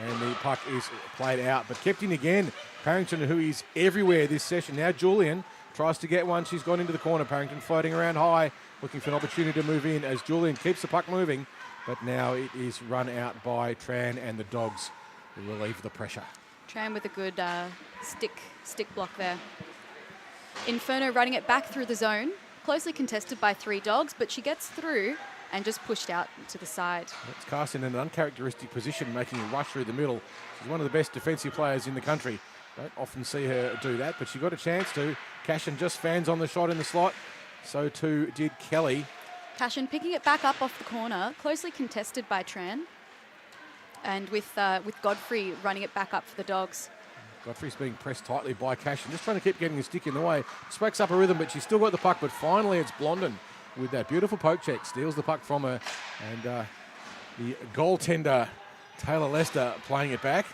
and the puck is played out, but kept in again. Parrington, who is everywhere this session. Now Julian tries to get one. She's gone into the corner. Parrington floating around high, looking for an opportunity to move in as Julian keeps the puck moving. But now it is run out by Tran and the Dogs who relieve the pressure. Tran with a good stick block there. Inferno running it back through the zone, closely contested by 3 dogs, but she gets through and just pushed out to the side. It's cast in an uncharacteristic position, making a rush through the middle. She's one of the best defensive players in the country. Don't often see her do that, but she got a chance to. Cashin just fans on the shot in the slot. So too did Kelly. Cashin picking it back up off the corner, closely contested by Tran. And with Godfrey running it back up for the dogs. Godfrey's being pressed tightly by Cashin, just trying to keep getting the stick in the way. Smacks up a rhythm, but she's still got the puck, but finally it's Blondin with that beautiful poke check, steals the puck from her, and the goaltender, Taylor Lester, playing it back.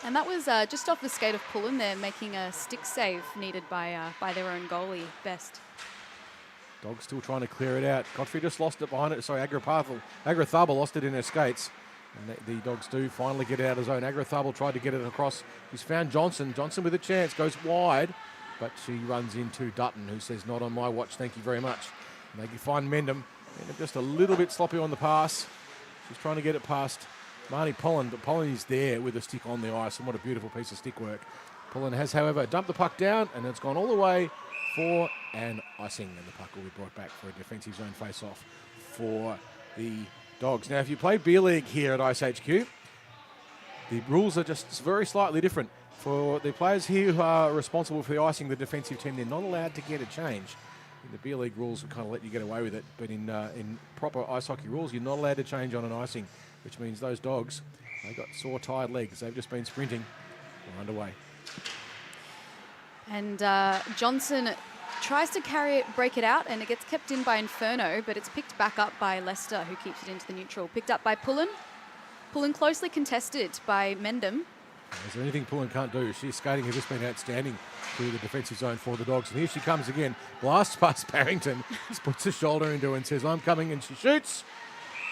And that was just off the skate of Pullen there, making a stick save needed by their own goalie, Best. Dogs still trying to clear it out. Godfrey just lost it behind it. Sorry, Agrathaba lost it in her skates. And the Dogs do finally get it out of zone. Agrathaba tried to get it across. He's found Johnson. Johnson with a chance, goes wide, but she runs into Dutton, who says, not on my watch, thank you very much. And they can find Mendham. Mendham just a little bit sloppy on the pass. She's trying to get it past Marnie Pullen, but Pullen is there with a stick on the ice, and what a beautiful piece of stick work. Pullen has, however, dumped the puck down, and it's gone all the way for an icing, and the puck will be brought back for a defensive zone face-off for the Dogs. Now, if you play beer league here at iceHQ, the rules are just very slightly different. For the players here who are responsible for the icing, the defensive team, they're not allowed to get a change. In the beer league rules, we kind of let you get away with it, but in proper ice hockey rules, you're not allowed to change on an icing, which means those Dogs, they got sore, tired legs. They've just been sprinting. They're underway. And Johnson tries to break it out, and it gets kept in by Inferno, but it's picked back up by Lester, who keeps it into the neutral. Picked up by Pullen. Pullen closely contested by Mendham. Is there anything Pullen can't do? She's skating has just been outstanding through the defensive zone for the Dogs. And here she comes again. Blasts past Barrington. Just puts a shoulder into it and says, I'm coming, and she shoots.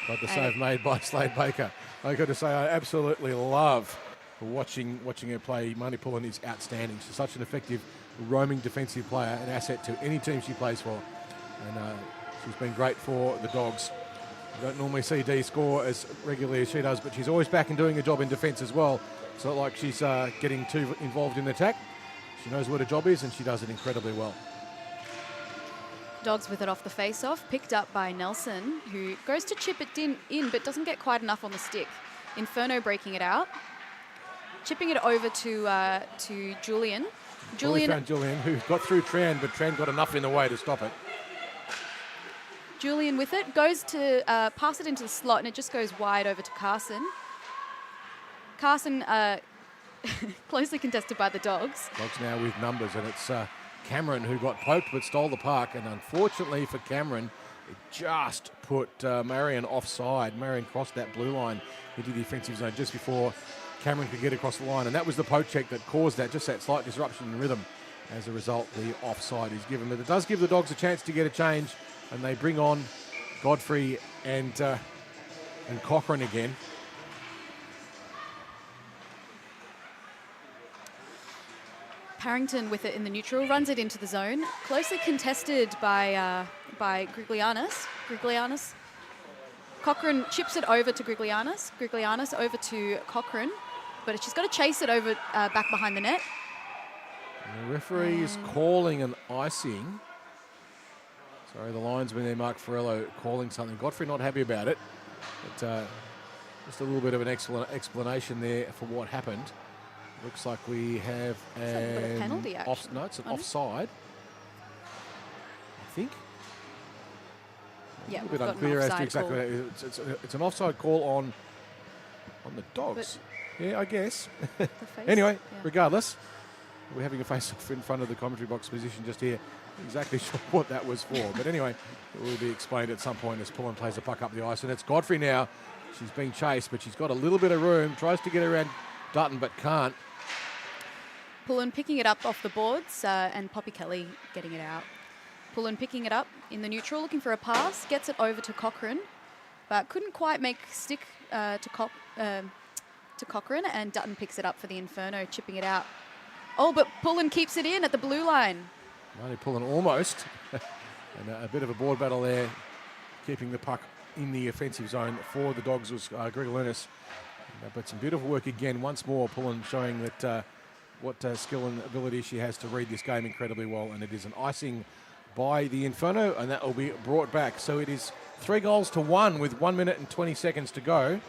But the save made by Slade Baker. I got to say, I absolutely love watching her play. Marnie Pullen is outstanding. She's such an effective roaming defensive player, an asset to any team she plays for. And she's been great for the Dogs. I don't normally see Dee score as regularly as she does, but she's always back and doing a job in defence as well. It's not like she's getting too involved in attack. She knows what her job is, and she does it incredibly well. Dogs with it off the face-off, picked up by Nelson, who goes to chip it in but doesn't get quite enough on the stick. Inferno breaking it out, chipping it over to Julian. Found Julian, who got through Tran, but Tran got enough in the way to stop it. Julian with it, goes to pass it into the slot, and it just goes wide over to Carson. Carson closely contested by the Dogs. Dogs now with numbers, and it's Cameron who got poked but stole the puck, and unfortunately for Cameron, it just put Marion offside. Marion crossed that blue line into the offensive zone just before Cameron could get across the line, and that was the poke check that caused that, just that slight disruption in rhythm. As a result, the offside is given, but it does give the Dogs a chance to get a change, and they bring on Godfrey and Cochrane again. Parrington with it in the neutral, runs it into the zone, closely contested by Griglianis. Cochrane chips it over to Griglianis. Griglianis over to Cochrane, but she's got to chase it over back behind the net. And the referee is calling an icing. Sorry, the linesman there, Mark Ferrello, calling something. Godfrey not happy about it, but just a little bit of an explanation there for what happened. Looks like we have a penalty, actually. No, it's an offside, I think. Yeah, a little bit unclear as to exactly. It's an offside call on the Dogs. Yeah, I guess. Anyway, regardless, we're having a face-off in front of the commentary box position just here. Exactly sure what that was for, but anyway, it will be explained at some point as Pullen plays the puck up the ice, and it's Godfrey now. She's being chased, but she's got a little bit of room. Tries to get around Dutton, but can't. Pullen picking it up off the boards, and Poppy Kelly getting it out. Pullen picking it up in the neutral, looking for a pass, gets it over to Cochrane, but couldn't quite make stick to Cochrane, and Dutton picks it up for the Inferno, chipping it out. Oh, but Pullen keeps it in at the blue line. Marnie Pullen almost. And a bit of a board battle there, keeping the puck in the offensive zone for the Dogs was Greg Lunas. But some beautiful work again, once more, Pullen showing that what skill and ability she has to read this game incredibly well, and it is an icing by the Inferno, and that will be brought back. So it is 3-1 with 1 minute and 20 seconds to go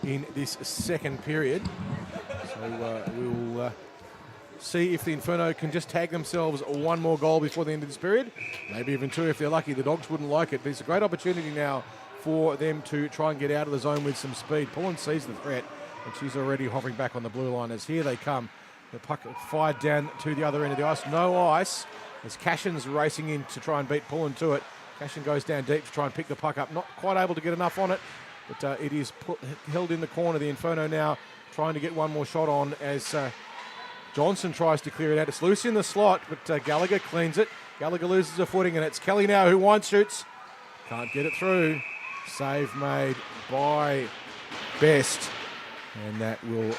in this second period. So we'll see if the Inferno can just tag themselves one more goal before the end of this period, maybe even two if they're lucky. The Dogs wouldn't like it, but it's a great opportunity now for them to try and get out of the zone with some speed. Pullen sees the threat, and she's already hovering back on the blue line as here they come. The puck fired down to the other end of the ice. No ice as Cashin's racing in to try and beat Pullen to it. Cashin goes down deep to try and pick the puck up. Not quite able to get enough on it, but it is held in the corner. The Inferno now trying to get one more shot on as Johnson tries to clear it out. It's loose in the slot, but Gallagher cleans it. Gallagher loses her footing, and it's Kelly now who wide shoots. Can't get it through. Save made by Best, and that will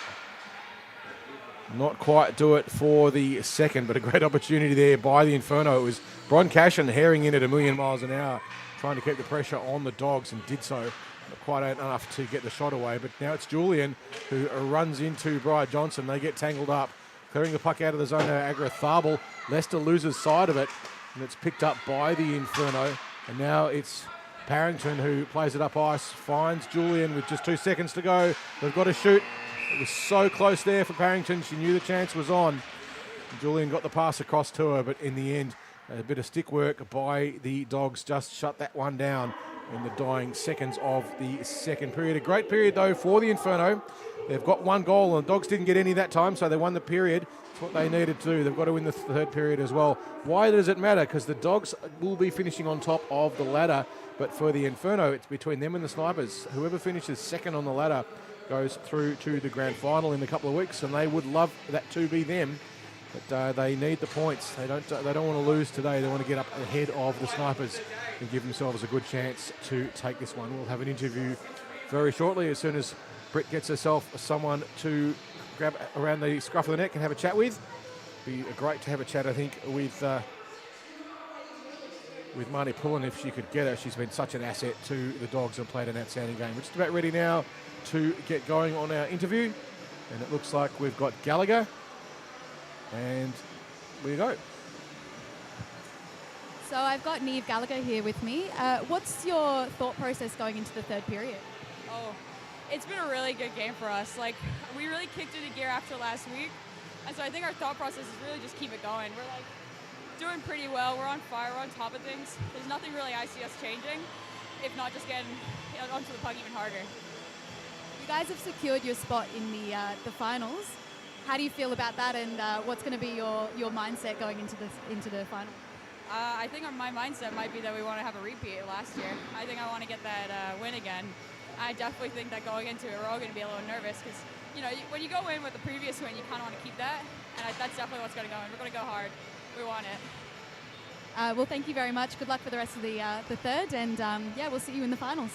not quite do it for the second, but a great opportunity there by the Inferno. It was Bron Cashin herring in at 1,000,000 miles an hour, trying to keep the pressure on the Dogs, and did so. Not quite enough to get the shot away, but now it's Julian who runs into Bri Johnson. They get tangled up. Clearing the puck out of the zone now, Agra Tharbel. Leicester loses sight of it, and it's picked up by the Inferno. And now it's Parrington who plays it up ice, finds Julian with just 2 seconds to go. They've got to shoot. It was so close there for Parrington. She knew the chance was on. Julian got the pass across to her, but in the end, a bit of stick work by the Dogs just shut that one down in the dying seconds of the second period. A great period, though, for the Inferno. They've got one goal, and the Dogs didn't get any that time, so they won the period. It's what they needed to do. They've got to win the third period as well. Why does it matter? Because the Dogs will be finishing on top of the ladder, but for the Inferno, it's between them and the Snipers. Whoever finishes second on the ladder goes through to the grand final in a couple of weeks, and they would love that to be them. But they need the points. They don't want to lose today. They want to get up ahead of the Snipers and give themselves a good chance to take this one. We'll have an interview very shortly as soon as Britt gets herself someone to grab around the scruff of the neck and have a chat with. Be great to have a chat, I think, with Marnie Pullen if she could get her. She's been such an asset to the Dogs and played an outstanding game. We're just about ready now to get going on our interview, and it looks like we've got Gallagher, and we go. So I've got Niamh Gallagher here with me. What's your thought process going into the third period? Oh, it's been a really good game for us. Like, we really kicked into gear after last week, and so I think our thought process is really just keep it going. We're like doing pretty well. We're on fire. We're on top of things. There's nothing really I see us changing, if not just getting onto the puck even harder. You guys have secured your spot in the finals. How do you feel about that, and what's going to be your mindset going into the final? I think my mindset might be that we want to have a repeat last year. I think I want to get that win again. I definitely think that going into it, we're all going to be a little nervous because, when you go in with the previous win, you kind of want to keep that, and that's definitely what's going to go in. We're going to go hard. We want it. Well, thank you very much. Good luck for the rest of the third, and we'll see you in the finals.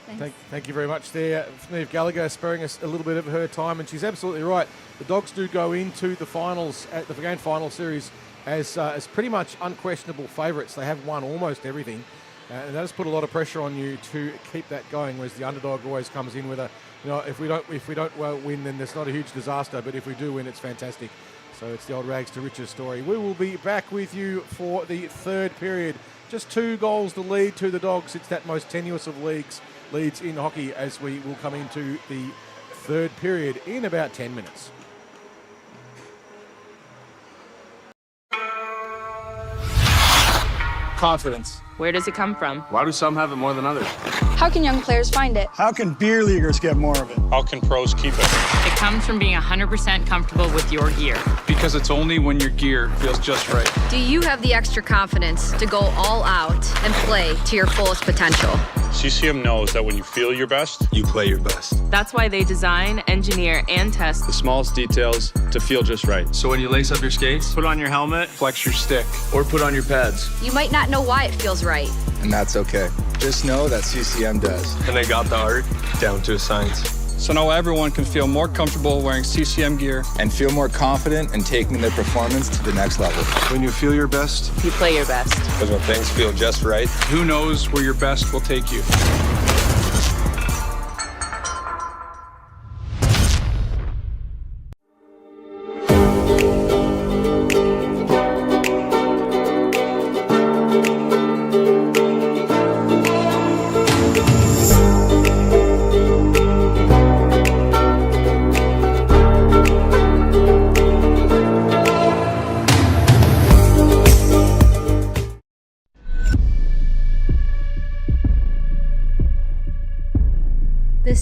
Thanks. Thank you very much there. Niamh Gallagher sparing us a little bit of her time, and she's absolutely right. The Dogs do go into the finals, at the grand final series, as pretty much unquestionable favourites. They have won almost everything, and that has put a lot of pressure on you to keep that going, whereas the underdog always comes in with a, if we don't win, then there's not a huge disaster, but if we do win, it's fantastic. So it's the old rags to riches story. We will be back with you for the third period. Just 2 goals to lead to the Dogs. It's that most tenuous of leads in hockey as we will come into the third period in about 10 minutes. Confidence. Where does it come from? Why do some have it more than others? How can young players find it? How can beer leaguers get more of it? How can pros keep it? It comes from being 100% comfortable with your gear. Because it's only when your gear feels just right. Do you have the extra confidence to go all out and play to your fullest potential? CCM knows that when you feel your best, You play your best. That's why they design, engineer, and test the smallest details to feel just right. So when you lace up your skates, Put on your helmet, Flex your stick. or put on your pads, You might not know why it feels right. And that's okay. Just know that CCM does. and they got the art down to a science. So now everyone can feel more comfortable wearing CCM gear. And feel more confident in taking their performance to the next level. When you feel your best, you play your best. Because when things feel just right, Who knows where your best will take you?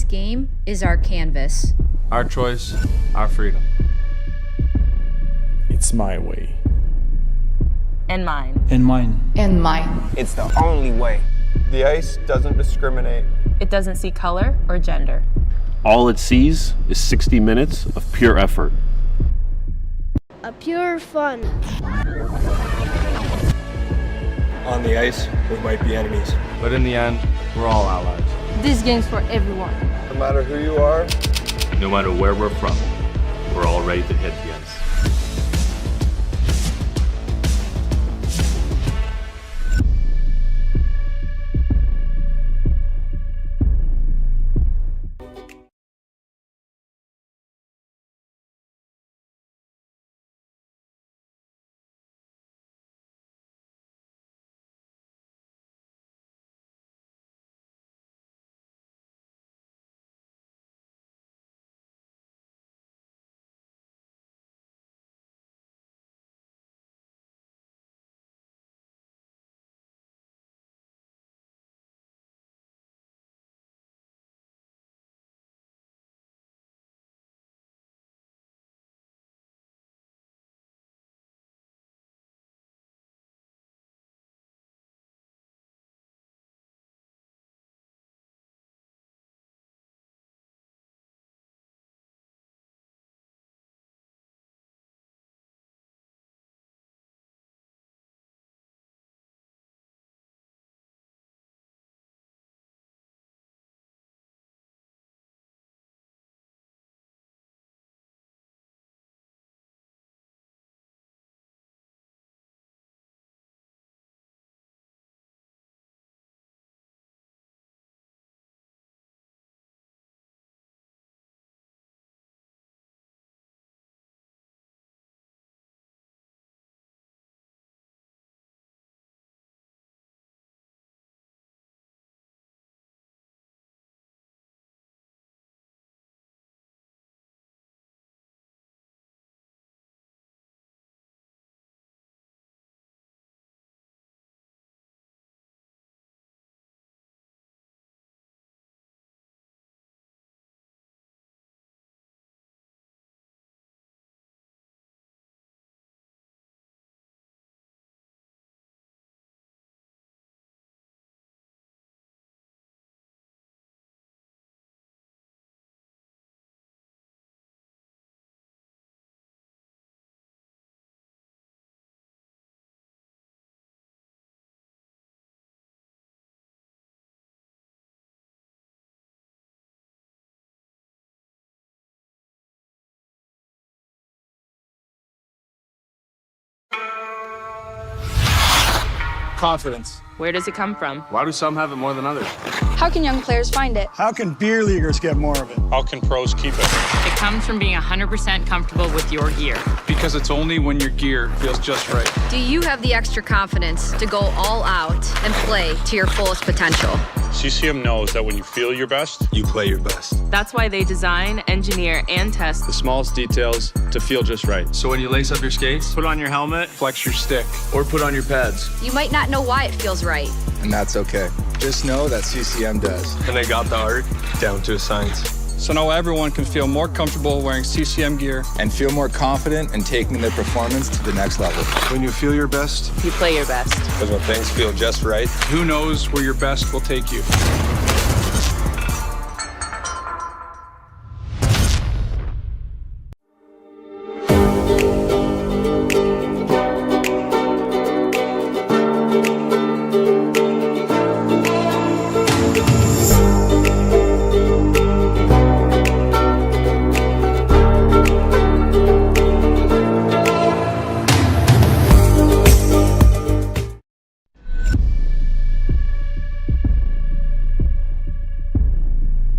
game is our canvas. Our choice, our freedom. It's my way. And mine. And mine. And mine. It's the only way. The ice doesn't discriminate. It doesn't see color or gender. All it sees is 60 minutes of pure effort. A pure fun. On the ice, we might be enemies. But in the end, we're all allies. This game's for everyone. No matter who you are, No matter where we're from, we're all ready to hit the ice. Confidence. Where does it come from? Why do some have it more than others? How can young players find it? How can beer leaguers get more of it? how can pros keep it? It comes from being 100% comfortable with your gear. Because it's only when your gear feels just right. Do you have the extra confidence to go all out and play to your fullest potential? CCM knows that when you feel your best, You play your best. That's why they design, engineer, and test the smallest details to feel just right. So when you lace up your skates, Put on your helmet, flex your stick, or put on your pads. You might not know why it feels right. And that's okay. Just know that CCM does. And they got the art down to a science. So now everyone can feel more comfortable wearing CCM gear. And feel more confident in taking their performance to the next level. When you feel your best, you play your best. because when things feel just right, who knows where your best will take you?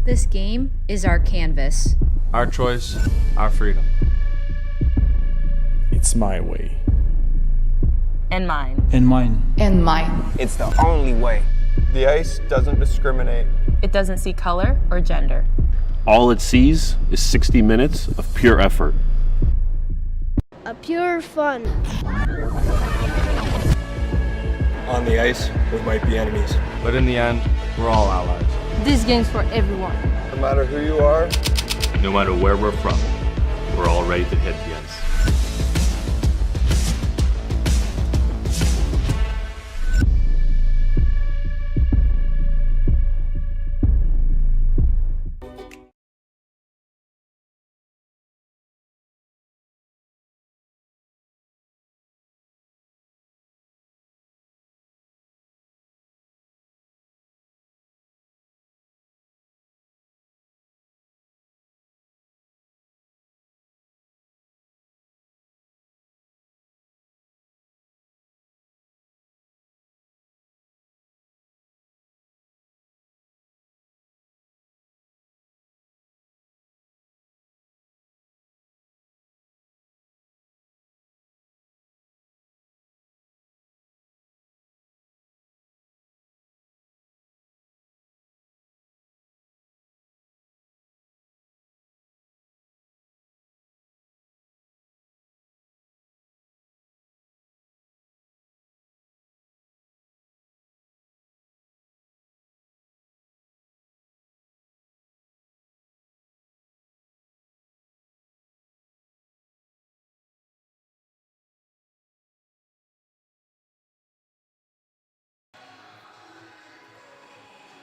This game is our canvas. Our choice, our freedom. It's my way. And mine. And mine. And mine. it's the only way. The ice doesn't discriminate. It doesn't see color or gender. All it sees is 60 minutes of pure effort. A pure fun. On the ice, we might be enemies. But in the end, we're all allies. This game's for everyone. No matter who you are, No matter where we're from, we're all ready to hit the ice.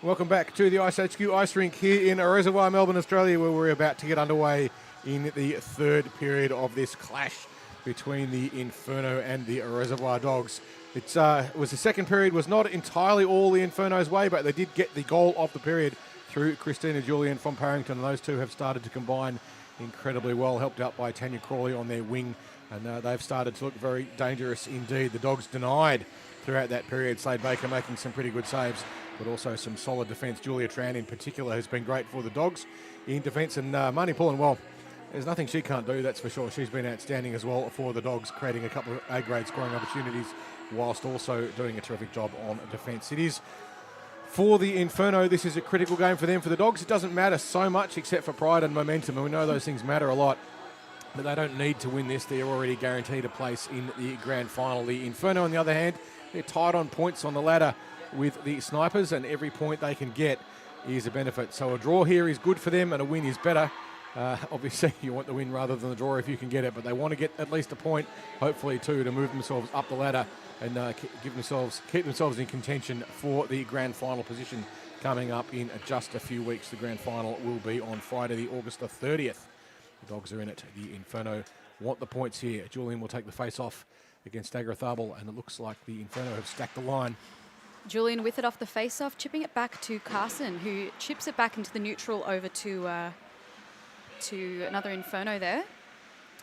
Welcome back to the iceHQ ice rink here in Reservoir, Melbourne, Australia, where we're about to get underway in the third period of this clash between the Inferno and the Reservoir Dogs. It was the second period, was not entirely all the Inferno's way, but they did get the goal of the period through Christina Julian from Parrington, and those two have started to combine incredibly well, helped out by Tanya Crawley on their wing, and they've started to look very dangerous indeed. The Dogs denied throughout that period, Slade Baker making some pretty good saves, but also some solid defence. Julia Tran in particular has been great for the Dogs in defence, and Marnie Pullen, well, there's nothing she can't do, that's for sure. She's been outstanding as well for the Dogs, creating a couple of A-grade scoring opportunities whilst also doing a terrific job on defence. It is, for the Inferno, this is a critical game for them. For the Dogs, it doesn't matter so much except for pride and momentum, and we know those things matter a lot, but they don't need to win this. They're already guaranteed a place in the grand final. The Inferno, on the other hand, they're tied on points on the ladder with the Snipers, and every point they can get is a benefit. So a draw here is good for them, and a win is better. Obviously, you want the win rather than the draw if you can get it, but they want to get at least a point, hopefully two, to move themselves up the ladder and keep themselves in contention for the grand final position coming up in just a few weeks. The grand final will be on Friday, the August the 30th. The Dogs are in it. The Inferno want the points here. Julian will take the face-off against Agratharbal, and it looks like the Inferno have stacked the line. Julian with it off the face-off, chipping it back to Carson, who chips it back into the neutral over to another Inferno there.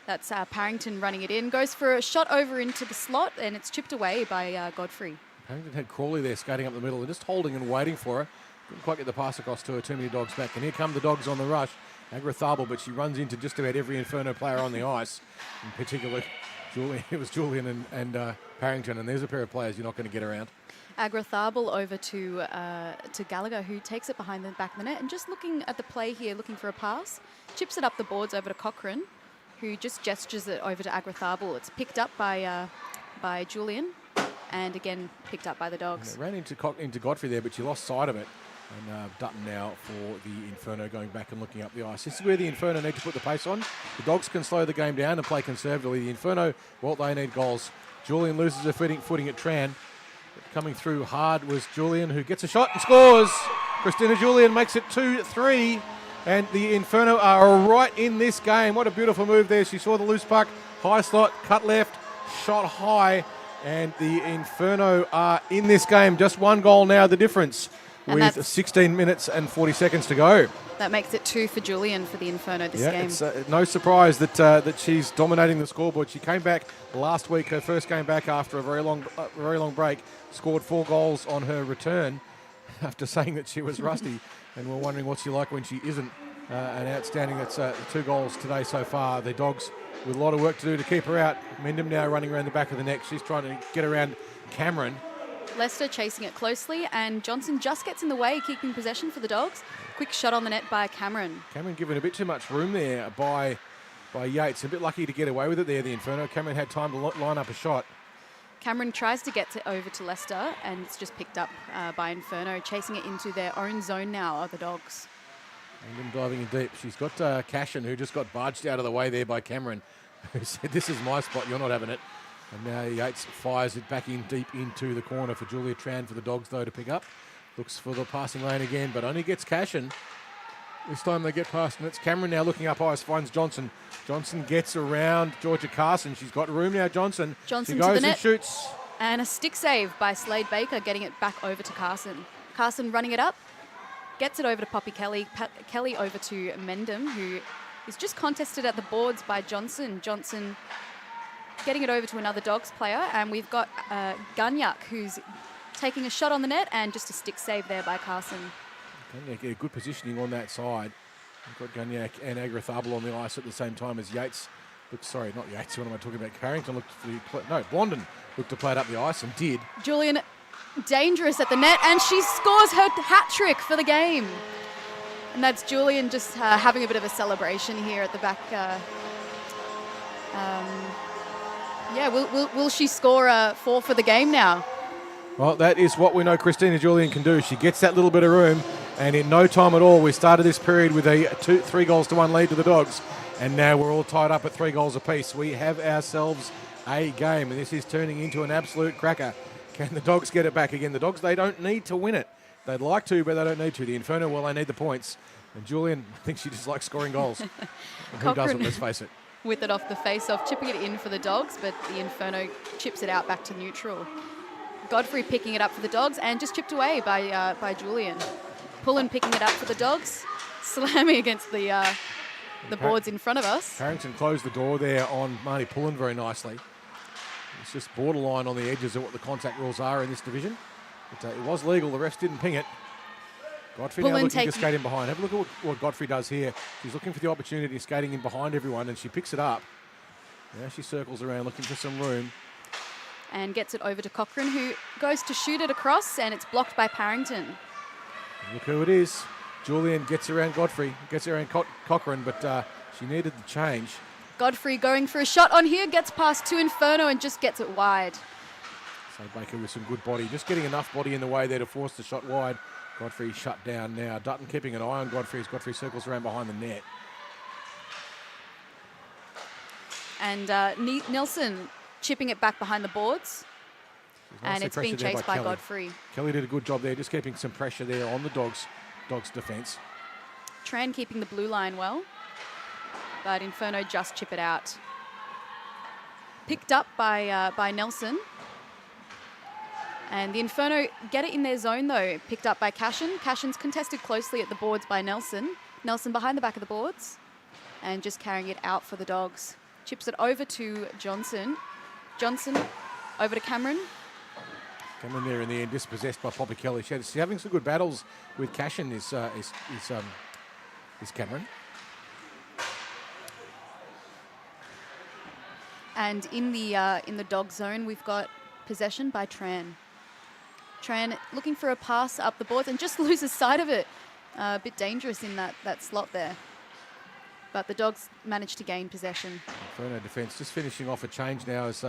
That's Parrington running it in. Goes for a shot over into the slot, and it's chipped away by Godfrey. Parrington had Crawley there skating up the middle and just holding and waiting for her. Couldn't quite get the pass across to her. Too many Dogs back. And here come the Dogs on the rush. Agratharbal, but she runs into just about every Inferno player on the ice. In particular, it was Julian and Parrington, and there's a pair of players you're not going to get around. Agratharbal over to Gallagher, who takes it behind the back of the net, and just looking at the play here, looking for a pass, chips it up the boards over to Cochrane, who just gestures it over to Agratharbal. It's picked up by Julian, and again picked up by the Dogs. Ran into Godfrey there, but she lost sight of it. And Dutton now for the Inferno going back and looking up the ice. This is where the Inferno need to put the pace on. The Dogs can slow the game down and play conservatively. The Inferno, well, they need goals. Julian loses her footing at Tran. Coming through hard was Julian, who gets a shot and scores. Christina Julian makes it 2-3. And the Inferno are right in this game. What a beautiful move there. She saw the loose puck, high slot, cut left, shot high. And the Inferno are in this game. Just one goal now, the difference, with 16 minutes and 40 seconds to go. That makes it 2 for Julian for the Inferno this game. It's no surprise that she's dominating the scoreboard. She came back last week, her first game back after a very long break, scored 4 goals on her return after saying that she was rusty, and we're wondering what's she like when she isn't. An outstanding, that's 2 goals today so far. The Dogs with a lot of work to do to keep her out. Mendham now running around the back of the net. She's trying to get around Cameron. Leicester chasing it closely, and Johnson just gets in the way, keeping possession for the Dogs. Quick shot on the net by Cameron. Cameron given a bit too much room there by Yates. A bit lucky to get away with it there, the Inferno. Cameron had time to line up a shot. Cameron tries to get over to Leicester, and it's just picked up by Inferno, chasing it into their own zone now, are the Dogs. Wyndham diving in deep. She's got Cashin, who just got barged out of the way there by Cameron, who said, "This is my spot, you're not having it." And now Yates fires it back in deep into the corner for Julia Tran for the Dogs, though, to pick up. Looks for the passing lane again, but only gets Cashin. This time they get past, and it's Cameron now looking up ice, finds Johnson. Johnson gets around Georgia Carson. She's got room now, Johnson. Johnson she goes to the and net. shoots. And a stick save by Slade Baker, getting it back over to Carson. Carson running it up, gets it over to Poppy Kelly. Kelly over to Mendham, who is just contested at the boards by Johnson. Johnson getting it over to another Dogs player, and we've got Gunyak, who's taking a shot on the net, and just a stick save there by Carson. Gunyak, yeah, good positioning on that side. We've got Gunyak and Agrathabel on the ice at the same time as Yates. Sorry, not Yates, what am I talking about? Carrington looked Blondin looked to play it up the ice and did. Julian dangerous at the net, and she scores her hat trick for the game. And that's Julian just having a bit of a celebration here at the back. Will she score 4 for the game now? Well, that is what we know Christina Julian can do. She gets that little bit of room, and in no time at all, we started this period with a 3-1 lead to the Dogs, and now we're all tied up at 3 goals apiece. We have ourselves a game, and this is turning into an absolute cracker. Can the Dogs get it back again? The Dogs, they don't need to win it. They'd like to, but they don't need to. The Inferno, well, they need the points. And Julian, I think she just likes scoring goals. Who doesn't, let's face it. With it off the face-off, chipping it in for the Dogs, but the Inferno chips it out back to neutral. Godfrey picking it up for the Dogs, and just chipped away by Julian. Pullen picking it up for the Dogs, slamming against the boards in front of us. Carrington closed the door there on Marnie Pullen very nicely. It's just borderline on the edges of what the contact rules are in this division. But it was legal, the refs didn't ping it. Godfrey now looking to skate in behind. Have a look at what Godfrey does here. She's looking for the opportunity, skating in behind everyone, and she picks it up. Now she circles around looking for some room. And gets it over to Cochrane, who goes to shoot it across, and it's blocked by Parrington. Look who it is. Julian gets around Godfrey, gets around Cochrane, but she needed the change. Godfrey going for a shot on here, gets past to Inferno and just gets it wide. So Baker with some good body, just getting enough body in the way there to force the shot wide. Godfrey shut down now. Dutton keeping an eye on Godfrey as Godfrey circles around behind the net. And Nelson chipping it back behind the boards. And it's being chased by Godfrey. Kelly did a good job there, just keeping some pressure there on the Dogs' defence. Tran keeping the blue line well, but Inferno just chip it out. Picked up by Nelson. And the Inferno get it in their zone, though. Picked up by Cashin. Cashin's contested closely at the boards by Nelson. Nelson behind the back of the boards. And just carrying it out for the Dogs. Chips it over to Johnson. Johnson over to Cameron. Cameron there in the end, dispossessed by Poppy Kelly. She's having some good battles with Cashin, is Cameron. And in the Dog zone, we've got possession by Tran. Tran looking for a pass up the boards and just loses sight of it. A bit dangerous in that slot there. But the Dogs managed to gain possession. Inferno defence just finishing off a change now as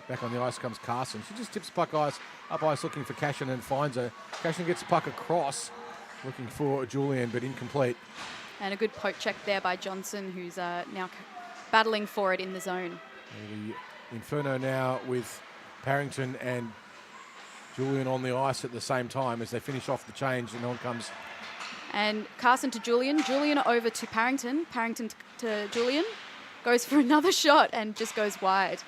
back on the ice comes Carson. She just tips puck up ice looking for Cashin and finds her. Cashin gets the puck across looking for Julian, but incomplete. And a good poke check there by Johnson, who's now battling for it in the zone. The Inferno now with Parrington and Julian on the ice at the same time as they finish off the change, and on comes. And Carson to Julian. Julian over to Parrington. Parrington to Julian. Goes for another shot and just goes wide.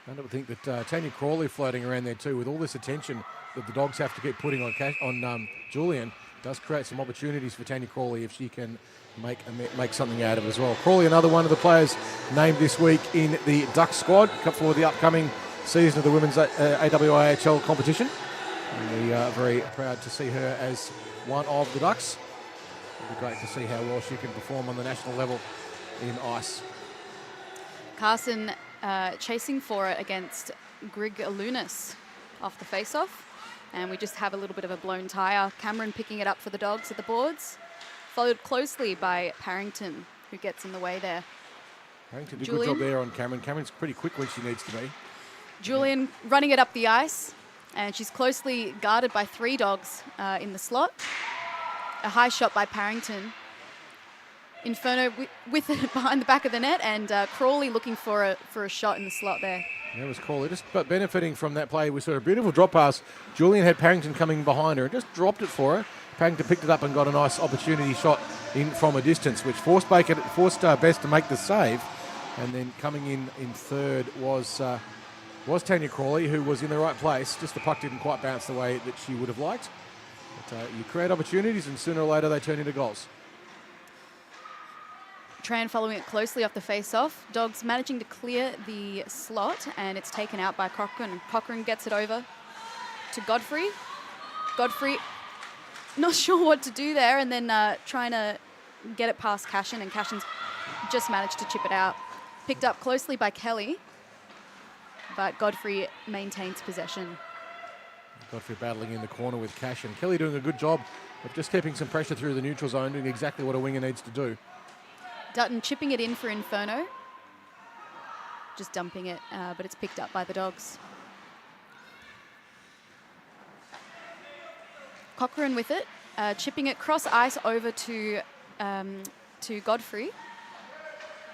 I don't think that Tanya Crawley floating around there too, with all this attention that the Dogs have to keep putting on Julian, does create some opportunities for Tanya Crawley if she can make something out of it as well. Crawley, another one of the players named this week in the Duck squad for the upcoming season of the Women's AWIHL competition. And we are very proud to see her as one of the Ducks. It'll be great to see how well she can perform on the national level in ice. Carson chasing for it against Grig Alunas off the face-off. And we just have a little bit of a blown tyre. Cameron picking it up for the Dogs at the boards. Followed closely by Parrington, who gets in the way there. Parrington did a good job there on Cameron. Cameron's pretty quick when she needs to be. Julian running it up the ice. And she's closely guarded by 3 Dogs in the slot. a high shot by Parrington. Inferno with it behind the back of the net, and Crawley looking for a shot in the slot there. There was Crawley just benefiting from that play. We saw a beautiful drop pass. Julian had Parrington coming behind her and just dropped it for her. Parrington picked it up and got a nice opportunity shot in from a distance, which forced Best to make the save. And then coming in third was Tanya Crawley, who was in the right place. Just the puck didn't quite bounce the way that she would have liked. But you create opportunities, and sooner or later they turn into goals. Tran following it closely off the face-off. Dogs managing to clear the slot, and it's taken out by Cochrane. Cochrane gets it over to Godfrey. Godfrey not sure what to do there, and then trying to get it past Cashin, and Cashin's just managed to chip it out. Picked up closely by Kelly, but Godfrey maintains possession. Godfrey battling in the corner with Cashin. Kelly doing a good job of just keeping some pressure through the neutral zone, doing exactly what a winger needs to do. Dutton chipping it in for Inferno. Just dumping it, but it's picked up by the Dogs. Cochrane with it, chipping it cross ice over to Godfrey.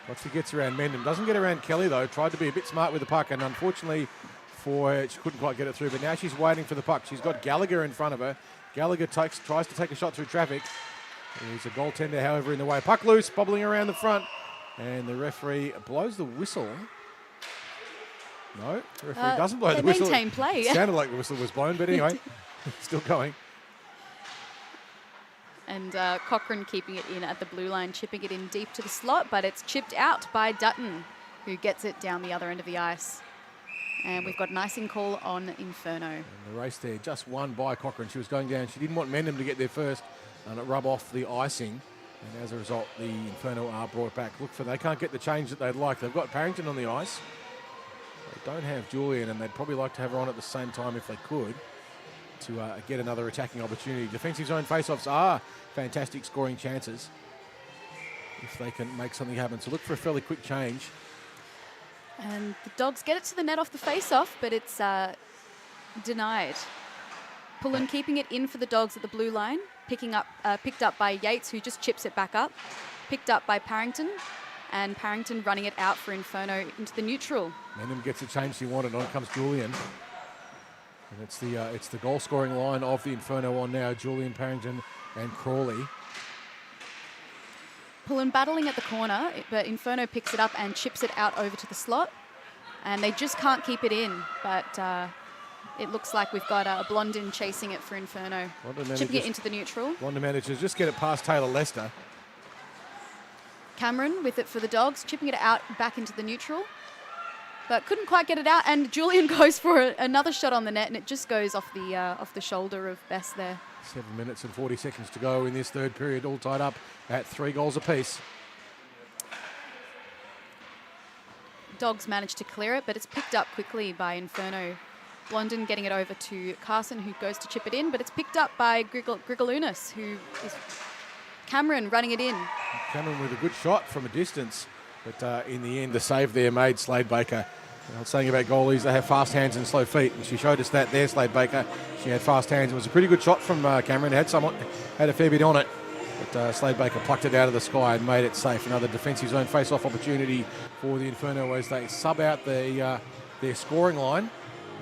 Godfrey gets around Mendham. Doesn't get around Kelly, though. Tried to be a bit smart with the puck, and unfortunately for her, she couldn't quite get it through. But now she's waiting for the puck. She's got Gallagher in front of her. Gallagher tries to take a shot through traffic. There's a goaltender, however, in the way. Puck loose, bobbling around the front. And the referee blows the whistle. No, the referee doesn't blow the whistle. They maintain play. It sounded like the whistle was blown, but anyway, still going. And Cochrane keeping it in at the blue line, chipping it in deep to the slot, but it's chipped out by Dutton, who gets it down the other end of the ice. And we've got an icing call on Inferno. And the race there just won by Cochrane. She was going down. She didn't want Mendham to get there first and rub off the icing. And as a result, the Inferno are brought back. They can't get the change that they'd like. They've got Parrington on the ice. They don't have Julian, and they'd probably like to have her on at the same time if they could to get another attacking opportunity. Defensive zone face-offs are fantastic scoring chances if they can make something happen. So look for a fairly quick change. And the Dogs get it to the net off the face-off, but it's denied. Pullen keeping it in for the Dogs at the blue line, picked up by Yates, who just chips it back up. Picked up by Parrington, and Parrington running it out for Inferno into the neutral. Mendham gets the change he wanted. On comes Julian. And it's the goal-scoring line of the Inferno on now. Julian, Parrington and Crawley. Pullen battling at the corner, but Inferno picks it up and chips it out over to the slot. And they just can't keep it in, but it looks like we've got a Blondin chasing it for Inferno. Chipping it into the neutral. Blondin manages just get it past Taylor Lester. Cameron with it for the Dogs, chipping it out back into the neutral. But couldn't quite get it out, and Julian goes for another shot on the net, and it just goes off the shoulder of Best there. 7 minutes and 40 seconds to go in this third period, all tied up at 3 goals apiece. Dogs managed to clear it, but it's picked up quickly by Inferno. Blondin getting it over to Carson, who goes to chip it in, but it's picked up by Grigolounis, who is Cameron running it in. Cameron with a good shot from a distance, but in the end, the save there made Slade Baker. I was saying about goalies, they have fast hands and slow feet, and she showed us that there, Slade Baker. She had fast hands. It was a pretty good shot from Cameron. Had a fair bit on it, but Slade Baker plucked it out of the sky and made it safe. Another defensive zone face-off opportunity for the Inferno as they sub out their scoring line,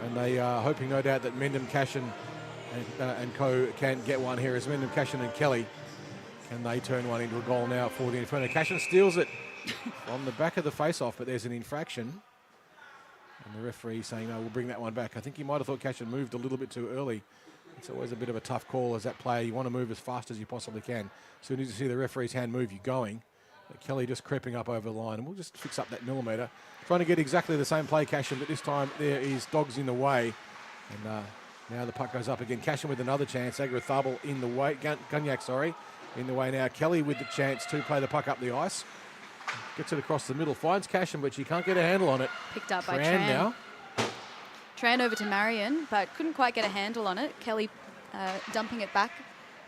and they are hoping, no doubt, that Mendham, Cashin and co can get one here as Mendham, Cashin and Kelly. Can they turn one into a goal now for the Inferno? Cashin steals it on the back of the face-off, but there's an infraction. And the referee saying, no, we'll bring that one back. I think he might have thought Cashin moved a little bit too early. It's always a bit of a tough call as that player. You want to move as fast as you possibly can. As soon as you see the referee's hand move, you're going. Kelly just creeping up over the line, and we'll just fix up that millimetre. Trying to get exactly the same play, Cashin, but this time there is Dogs in the way. And now the puck goes up again. Cashin with another chance. Agrathabel in the way. Gunyak, in the way now. Kelly with the chance to play the puck up the ice. Gets it across the middle, finds Cashin, but she can't get a handle on it. Picked up by Tran now. Tran over to Marion, but couldn't quite get a handle on it. Kelly dumping it back,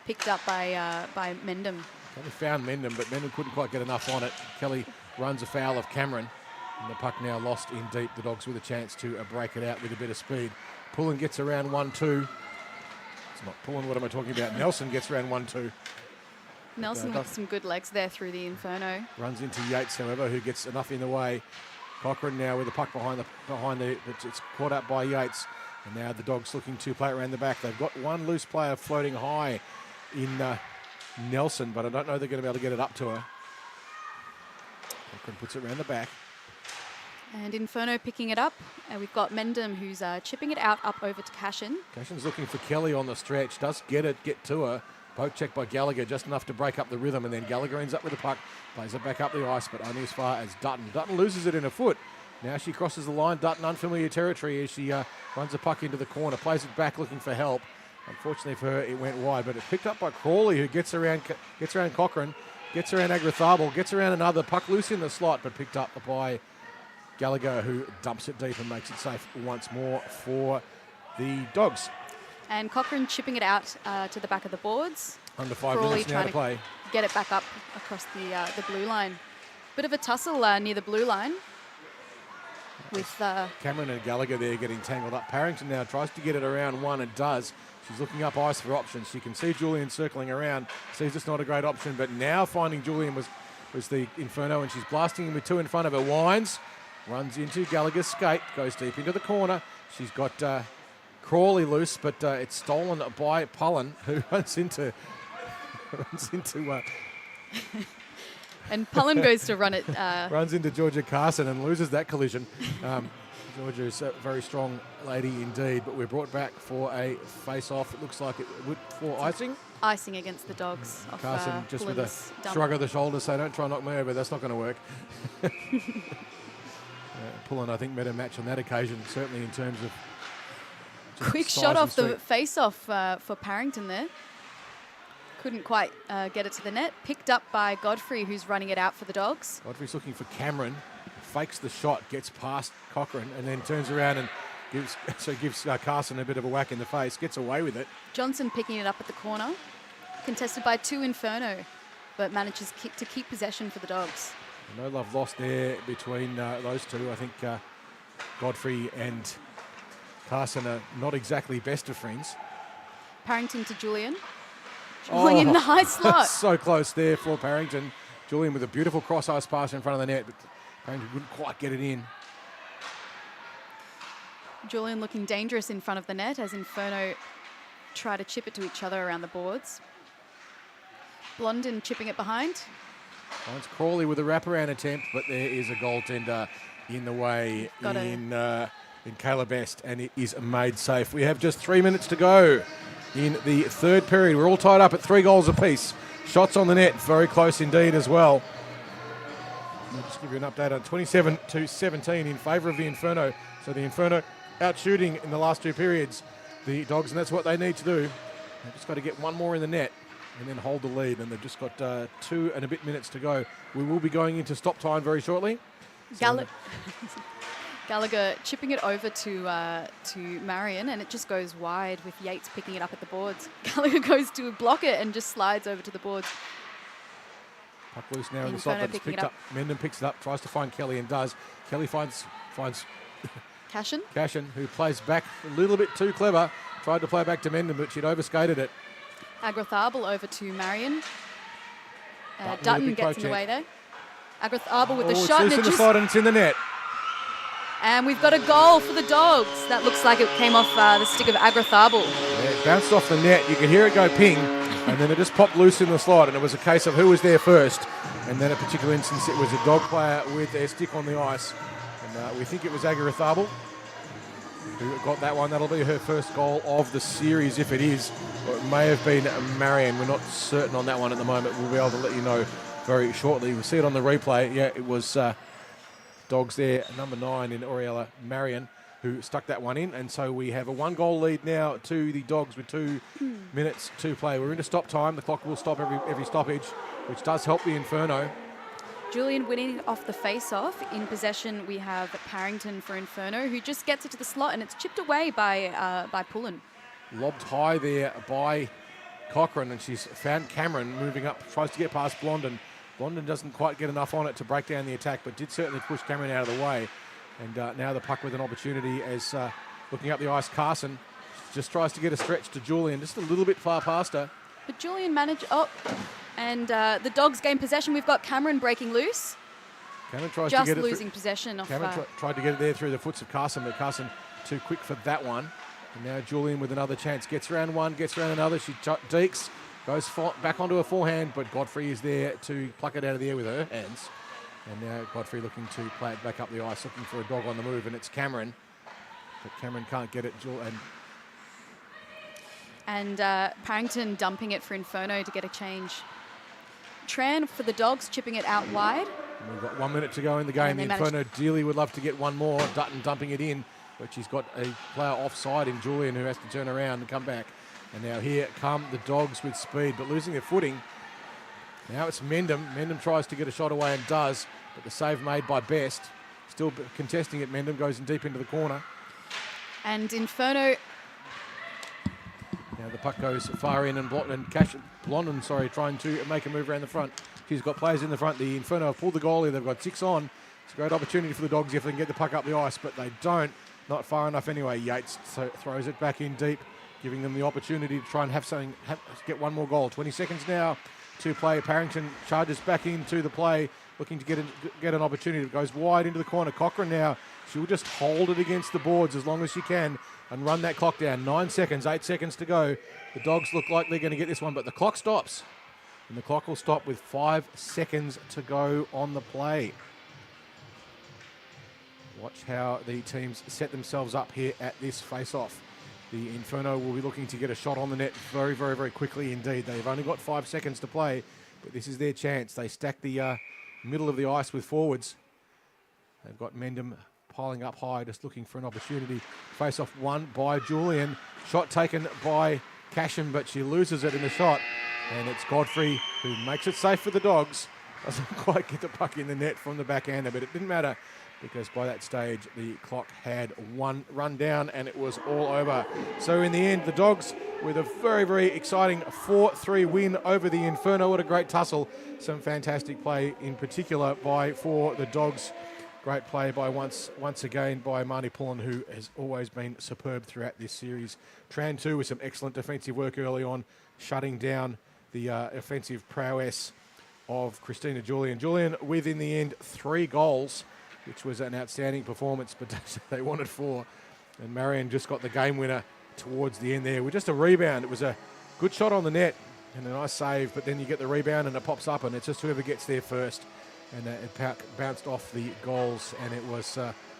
picked up by Mendham. Kelly found Mendham, but Mendham couldn't quite get enough on it. Kelly runs afoul of Cameron, and the puck now lost in deep. The Dogs with a chance to break it out with a bit of speed. Pullen gets around 1-2. It's not Pullen, what am I talking about? Nelson gets around 1-2. Nelson with some good legs there through the Inferno. Runs into Yates, however, who gets enough in the way. Cochrane now with the puck behind the it's caught up by Yates. And now the Dogs looking to play it around the back. They've got one loose player floating high in Nelson, but I don't know they're going to be able to get it up to her. Cochrane puts it around the back. And Inferno picking it up. And we've got Mendham who's chipping it out up over to Cashin. Cashin's looking for Kelly on the stretch. Does get to her. Poke check by Gallagher, just enough to break up the rhythm, and then Gallagher ends up with the puck, plays it back up the ice, but only as far as Dutton. Dutton loses it in a foot. Now she crosses the line. Dutton unfamiliar territory as she runs the puck into the corner, plays it back looking for help. Unfortunately for her, it went wide, but it's picked up by Crawley, who gets around Cochrane, gets around Agratharbel, gets around another, puck loose in the slot, but picked up by Gallagher, who dumps it deep and makes it safe once more for the Dogs. And Cochrane chipping it out to the back of the boards. Under 5 Crawley minutes now to play. Get it back up across the blue line. Bit of a tussle near the blue line with Cameron and Gallagher there getting tangled up. Parrington now tries to get it around one and does. She's looking up ice for options. She can see Julian circling around, sees it's not a great option, but now finding Julian was the Inferno, and she's blasting him with two in front of her. Winds, runs into Gallagher's skate, goes deep into the corner. She's got Crawley loose, but it's stolen by Pullen, who runs into and Pullen goes to run it. Runs into Georgia Carson and loses that collision. Georgia is a very strong lady indeed, but we're brought back for a face-off. It looks like it would for icing. Icing against the Dogs. Carson just with a shrug of the shoulders, say, don't try and knock me over, that's not going to work. Pullen, I think, made a match on that occasion, certainly in terms of quick shot off the face-off for Parrington there. Couldn't quite get it to the net. Picked up by Godfrey, who's running it out for the Dogs. Godfrey's looking for Cameron. Fakes the shot, gets past Cochrane, and then turns around and gives Carson a bit of a whack in the face. Gets away with it. Johnson picking it up at the corner. Contested by two Inferno, but manages to keep possession for the Dogs. No love lost there between those two. I think Godfrey and Carson are not exactly best of friends. Parrington to Julian. Julian in the high slot. So close there for Parrington. Julian with a beautiful cross-ice pass in front of the net, but Parrington wouldn't quite get it in. Julian looking dangerous in front of the net as Inferno try to chip it to each other around the boards. Blondin chipping it behind. Finds Crawley with a wraparound attempt, but there is a goaltender in the way in Kayla Best, and it is made safe. We have just 3 minutes to go in the third period. We're all tied up at 3 goals apiece. Shots on the net, very close indeed as well. I'll just give you an update on 27-17 in favour of the Inferno. So the Inferno out shooting in the last 2 periods the Dogs, and that's what they need to do. They've just got to get one more in the net and then hold the lead, and they've just got 2 and a bit minutes to go. We will be going into stop time very shortly. Gallagher chipping it over to Marion, and it just goes wide with Yates picking it up at the boards. Gallagher goes to block it and just slides over to the boards. Puck loose now in the slot, but it's picked up. Mendham picks it up, tries to find Kelly and does. Kelly finds Cashin, who plays back a little bit too clever. Tried to play back to Mendham, but she'd overskated it. Agratharbel over to Marion. Dutton gets in the way there. Agratharbel with the shot. It's in the slot and it's in the net. And we've got a goal for the Dogs. That looks like it came off the stick of Agratharbel. Yeah, it bounced off the net. You could hear it go ping, and then it just popped loose in the slot, and it was a case of who was there first. And then, in a particular instance, it was a Dog player with their stick on the ice. And we think it was Agratharbel who got that one. That'll be her first goal of the series, if it is. Or it may have been Marion. We're not certain on that one at the moment. We'll be able to let you know very shortly. We'll see it on the replay. Yeah, it was Dogs there, number 9 in Oriella Marion, who stuck that one in. And so we have a 1-goal lead now to the Dogs with 2 minutes to play. We're into stop time. The clock will stop every stoppage, which does help the Inferno. Julian winning off the face-off. In possession, we have Parrington for Inferno, who just gets it to the slot, and it's chipped away by Pullen. Lobbed high there by Cochrane, and she's found Cameron moving up, tries to get past Blondin. Blondin doesn't quite get enough on it to break down the attack, but did certainly push Cameron out of the way. And now the puck with an opportunity as looking up the ice, Carson just tries to get a stretch to Julian, just a little bit far past her. But Julian And the Dogs gain possession. We've got Cameron breaking loose. Cameron tries Just to get losing possession of... Cameron tried to get it there through the foots of Carson, but Carson too quick for that one. And now Julian with another chance. Gets around one, gets around another. She deeks, goes back onto her forehand, but Godfrey is there to pluck it out of the air with her hands. And now Godfrey looking to play it back up the ice, looking for a dog on the move, and it's Cameron. But Cameron can't get it. And Parrington dumping it for Inferno to get a change. Tran for the Dogs, chipping it out wide. And we've got 1 minute to go in the game. The Inferno dearly would love to get one more. Dutton dumping it in, but she's got a player offside in Julian, who has to turn around and come back. And now here come the Dogs with speed, but losing their footing. Now it's Mendham. Mendham tries to get a shot away and does, but the save made by Best. Still contesting it. Mendham goes in deep into the corner. And Inferno... Now the puck goes far in, and Blondin trying to make a move around the front. She's got players in the front. The Inferno have pulled the goalie. They've got 6 on. It's a great opportunity for the Dogs if they can get the puck up the ice, but they don't. Not far enough anyway. Yates throws it back in deep, giving them the opportunity to try and get one more goal. 20 seconds now to play. Parrington charges back into the play, looking to get an opportunity. It goes wide into the corner. Cochrane now, she will just hold it against the boards as long as she can and run that clock down. 9 seconds, 8 seconds to go. The Dogs look like they're going to get this one, but the clock stops. And the clock will stop with 5 seconds to go on the play. Watch how the teams set themselves up here at this face-off. The Inferno will be looking to get a shot on the net very, very, very quickly indeed. They've only got 5 seconds to play, but this is their chance. They stack the middle of the ice with forwards. They've got Mendham piling up high, just looking for an opportunity. Face-off won by Julian. Shot taken by Cashin, but she loses it in the shot. And it's Godfrey who makes it safe for the Dogs. Doesn't quite get the puck in the net from the backhander, but it didn't matter because by that stage the clock had one run down and it was all over. So in the end, the Dogs with a very, very exciting 4-3 win over the Inferno. What a great tussle. Some fantastic play in particular for the Dogs. Great play by once again by Marnie Pullen, who has always been superb throughout this series. Tran too with some excellent defensive work early on, shutting down the offensive prowess of Christina Julian. Julian with, in the end, 3 goals, which was an outstanding performance, but they wanted 4. And Marion just got the game winner towards the end there with just a rebound. It was a good shot on the net and a nice save, but then you get the rebound and it pops up and it's just whoever gets there first. And it bounced off the goals, and it was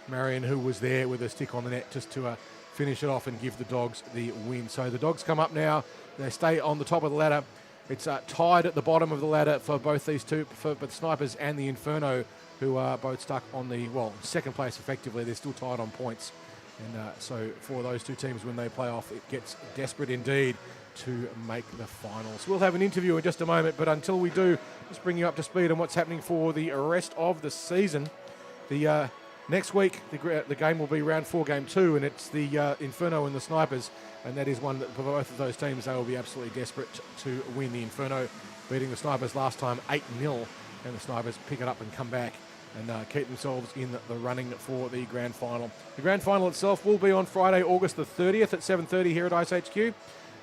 Marion who was there with a stick on the net just to finish it off and give the Dogs the win. So the Dogs come up now. They stay on the top of the ladder. It's tied at the bottom of the ladder for both these two, for the Snipers and the Inferno, who are both stuck on the, second place effectively. They're still tied on points. And so for those two teams, when they play off, it gets desperate indeed to make the finals. We'll have an interview in just a moment, but until we do, just bring you up to speed on what's happening for the rest of the season. The next week, the game will be round 4, game 2, and it's the Inferno and the Snipers, and that is one that for both of those teams, they will be absolutely desperate to win. The Inferno beating the Snipers last time 8-0, and the Snipers pick it up and come back and keep themselves in the running for the grand final. The grand final itself will be on Friday, August the 30th at 7:30 here at iceHQ.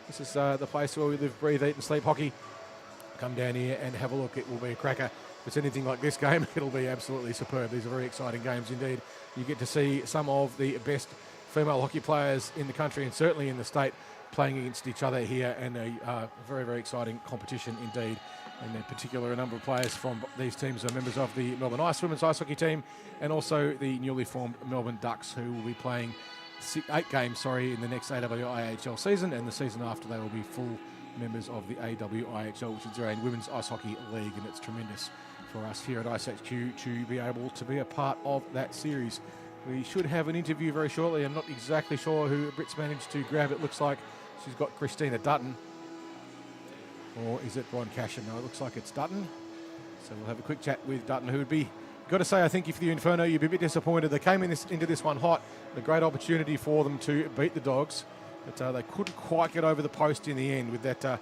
This is the place where we live, breathe, eat and sleep hockey. Come down here and have a look. It will be a cracker. If it's anything like this game, it'll be absolutely superb. These are very exciting games indeed. You get to see some of the best female hockey players in the country and certainly in the state playing against each other here, and a very, very exciting competition indeed. And in particular, a number of players from these teams are members of the Melbourne Ice women's ice hockey team, and also the newly formed Melbourne Ducks, who will be playing 8 games in the next AWIHL season, and the season after they will be full members of the AWIHL, which is their own women's ice hockey league, and it's tremendous for us here at iceHQ to be able to be a part of that series. We should have an interview very shortly. I'm not exactly sure who Brit's managed to grab. It looks like she's got Christina Dutton, or is it Ron Cashin? No, it looks like it's Dutton. So we'll have a quick chat with Dutton, who would be, got to say, I think if the Inferno, you'd be a bit disappointed. They came into this one hot. A great opportunity for them to beat the Dogs, but they couldn't quite get over the post in the end with that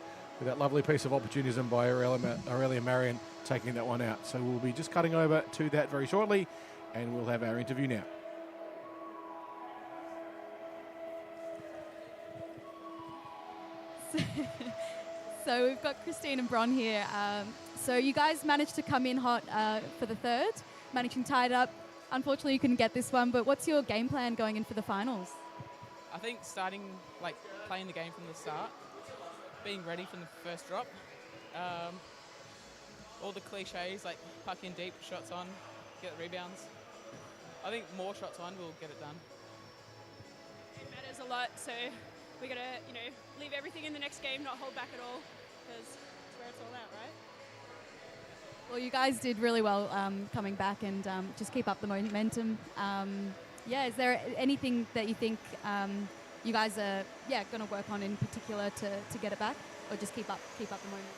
lovely piece of opportunism by Aurelia Marion taking that one out. So we'll be just cutting over to that very shortly, and we'll have our interview now. So we've got Christine and Bron here. So you guys managed to come in hot for the third, managing to tie it up. Unfortunately, you couldn't get this one, but what's your game plan going in for the finals? I think playing the game from the start, being ready from the first drop, all the cliches like puck in deep, shots on, get rebounds. I think more shots on will get it done. It matters a lot, so we got to, leave everything in the next game, not hold back at all, because it's where it's all at, right? Well, you guys did really well coming back and just keep up the momentum. Is there anything that you think you guys are going to work on in particular to get it back, or just keep up the momentum?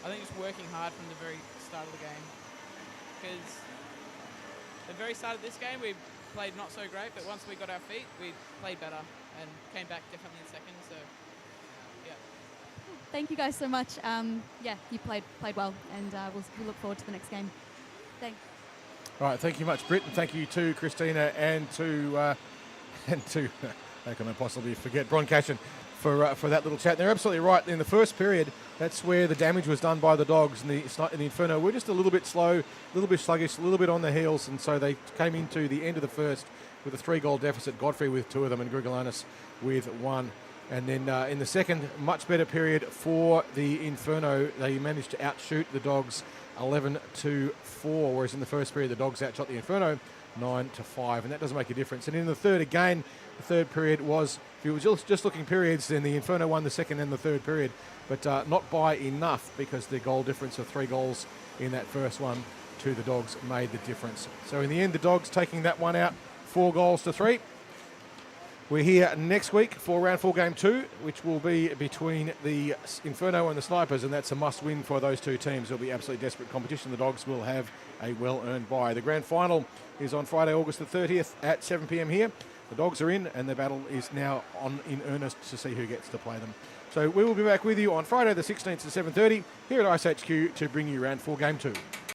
I think just working hard from the very start of the game, because the very start of this game we played not so great, but once we got our feet, we played better and came back definitely in second. So, yeah. Thank you guys so much. You played well, and we'll look forward to the next game. Thanks. All right, thank you much, Britt, and thank you to Christina and to how can I possibly forget Bron Cashin for that little chat. They're absolutely right. In the first period, that's where the damage was done by the Dogs, and the Inferno were just a little bit slow, a little bit sluggish, a little bit on the heels, and so they came into the end of the first with a 3-goal deficit. Godfrey with 2 of them, and Grigolanis with 1. And then in the second, much better period for the Inferno. They managed to outshoot the Dogs 11-4, whereas in the first period the Dogs outshot the Inferno 9-5, and that doesn't make a difference. And in the third, again, the third period was, if you were just looking periods, then the Inferno won the second and the third period, but not by enough, because the goal difference of 3 goals in that first one to the Dogs made the difference. So in the end, the Dogs taking that one out 4-3. We're here next week for round 4 game 2, which will be between the Inferno and the Snipers, and that's a must-win for those two teams. It'll be absolutely desperate competition. The Dogs will have a well-earned bye. The grand final is on Friday, August the 30th at 7 p.m. here. The Dogs are in, and the battle is now on in earnest to see who gets to play them. So we will be back with you on Friday the 16th at 7:30 here at iceHQ to bring you round 4 game 2.